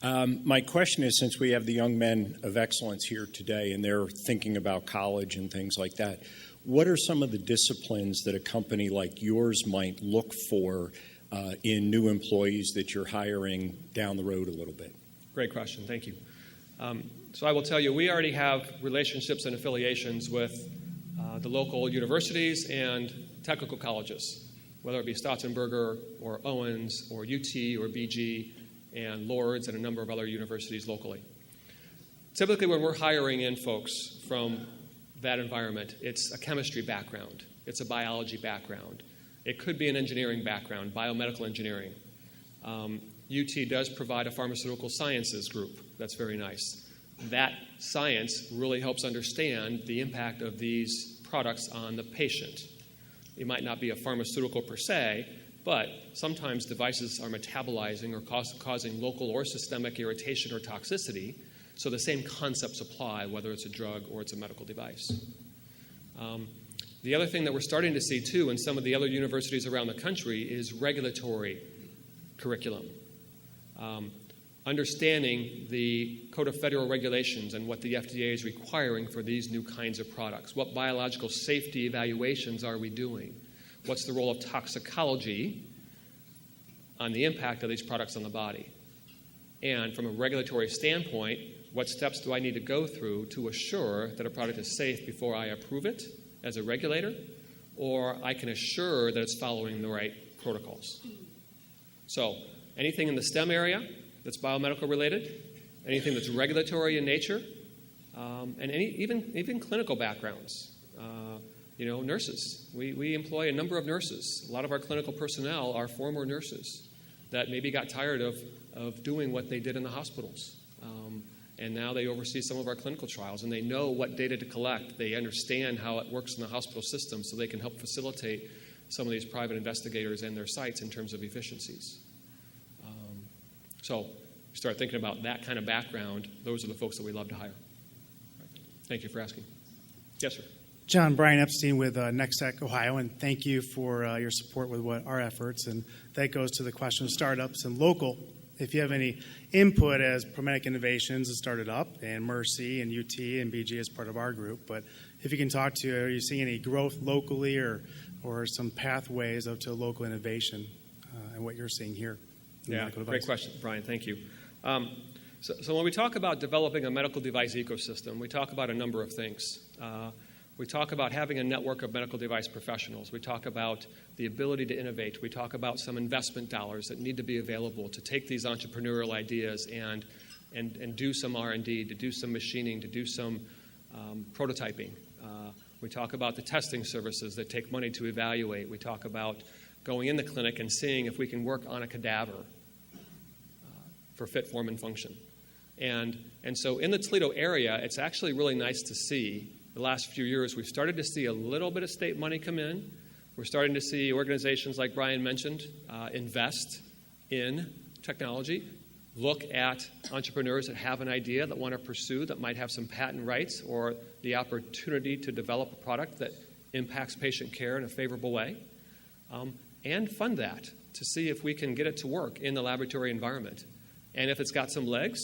My question is, since we have the young men of excellence here today and they're thinking about college and things like that, what are some of the disciplines that a company like yours might look for in new employees that you're hiring down the road a little bit? Great question. Thank you. So I will tell you, we already have relationships and affiliations with the local universities and technical colleges, whether it be Stotzenberger or Owens or UT or BG and Lourdes and a number of other universities locally. Typically, when we're hiring in folks from that environment, it's a chemistry background. It's a biology background. It could be an engineering background, biomedical engineering. UT does provide a pharmaceutical sciences group. That's very nice. That science really helps understand the impact of these products on the patient. It might not be a pharmaceutical per se, but sometimes devices are metabolizing or causing local or systemic irritation or toxicity, so the same concepts apply, whether it's a drug or it's a medical device. The other thing that we're starting to see, too, in some of the other universities around the country is regulatory curriculum. understanding the Code of Federal Regulations and what the FDA is requiring for these new kinds of products. What biological safety evaluations are we doing? What's the role of toxicology on the impact of these products on the body? And from a regulatory standpoint, what steps do I need to go through to assure that a product is safe before I approve it as a regulator, or I can assure that it's following the right protocols? So anything in the STEM area that's biomedical related, anything that's regulatory in nature, and even clinical backgrounds. Nurses. We employ a number of nurses. A lot of our clinical personnel are former nurses that maybe got tired of doing what they did in the hospitals. And now they oversee some of our clinical trials, and they know what data to collect. They understand how it works in the hospital system, so they can help facilitate some of these private investigators and their sites in terms of efficiencies. So you start thinking about that kind of background, those are the folks that we love to hire. Thank you for asking. Yes, sir. John Brian Epstein with NextSec Ohio, and thank you for your support with our efforts. And that goes to the question of startups and local. If you have any input as Promedic Innovations has started up, and Mercy and UT and BG as part of our group, but if you can talk to, are you seeing any growth locally or some pathways up to local innovation and what you're seeing here? Yeah, great question, Brian. Thank you. So when we talk about developing a medical device ecosystem, we talk about a number of things. We talk about having a network of medical device professionals. We talk about the ability to innovate. We talk about some investment dollars that need to be available to take these entrepreneurial ideas and do some R&D, to do some machining, to do some prototyping. We talk about the testing services that take money to evaluate. We talk about going in the clinic and seeing if we can work on a cadaver for fit, form, and function. And so in the Toledo area, it's actually really nice to see. The last few years, we've started to see a little bit of state money come in. We're starting to see organizations like Brian mentioned invest in technology, look at entrepreneurs that have an idea that want to pursue, that might have some patent rights or the opportunity to develop a product that impacts patient care in a favorable way, and fund that to see if we can get it to work in the laboratory environment. And if it's got some legs,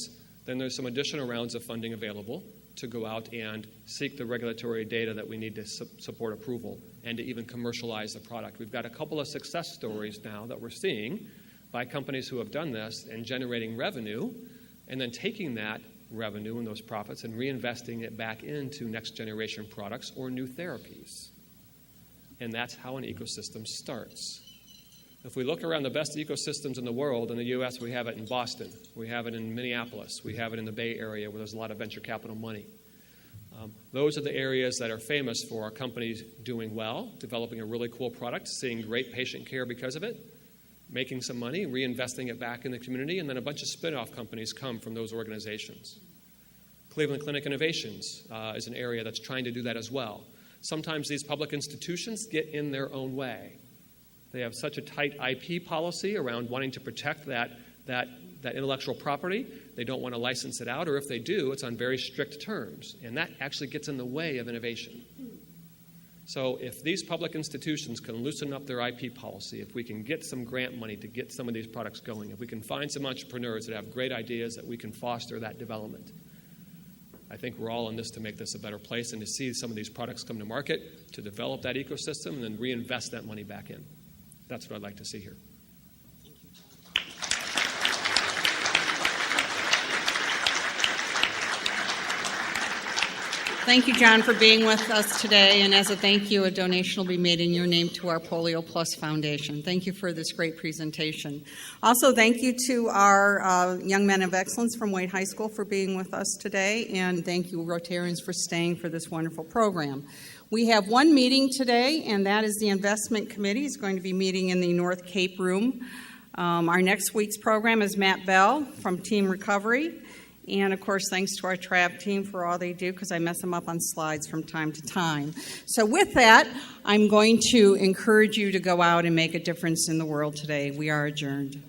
then there's some additional rounds of funding available to go out and seek the regulatory data that we need to support approval and to even commercialize the product. We've got a couple of success stories now that we're seeing by companies who have done this and generating revenue and then taking that revenue and those profits and reinvesting it back into next generation products or new therapies. And that's how an ecosystem starts. If we look around the best ecosystems in the world, in the U.S., we have it in Boston. We have it in Minneapolis. We have it in the Bay Area where there's a lot of venture capital money. Those are the areas that are famous for our companies doing well, developing a really cool product, seeing great patient care because of it, making some money, reinvesting it back in the community, and then a bunch of spin-off companies come from those organizations. Cleveland Clinic Innovations is an area that's trying to do that as well. Sometimes these public institutions get in their own way. They have such a tight IP policy around wanting to protect that intellectual property. They don't want to license it out, or if they do, it's on very strict terms. And that actually gets in the way of innovation. So if these public institutions can loosen up their IP policy, if we can get some grant money to get some of these products going, if we can find some entrepreneurs that have great ideas that we can foster that development, I think we're all in this to make this a better place and to see some of these products come to market, to develop that ecosystem, and then reinvest that money back in. That's what I'd like to see here. Thank you, John, for being with us today. And as a thank you, a donation will be made in your name to our Polio Plus Foundation. Thank you for this great presentation. Also, thank you to our young men of excellence from Wade High School for being with us today. And thank you, Rotarians, for staying for this wonderful program. We have one meeting today, and that is the Investment Committee. It's going to be meeting in the North Cape room. Our next week's program is Matt Bell from Team Recovery. And, of course, thanks to our TRAV team for all they do, because I mess them up on slides from time to time. So with that, I'm going to encourage you to go out and make a difference in the world today. We are adjourned.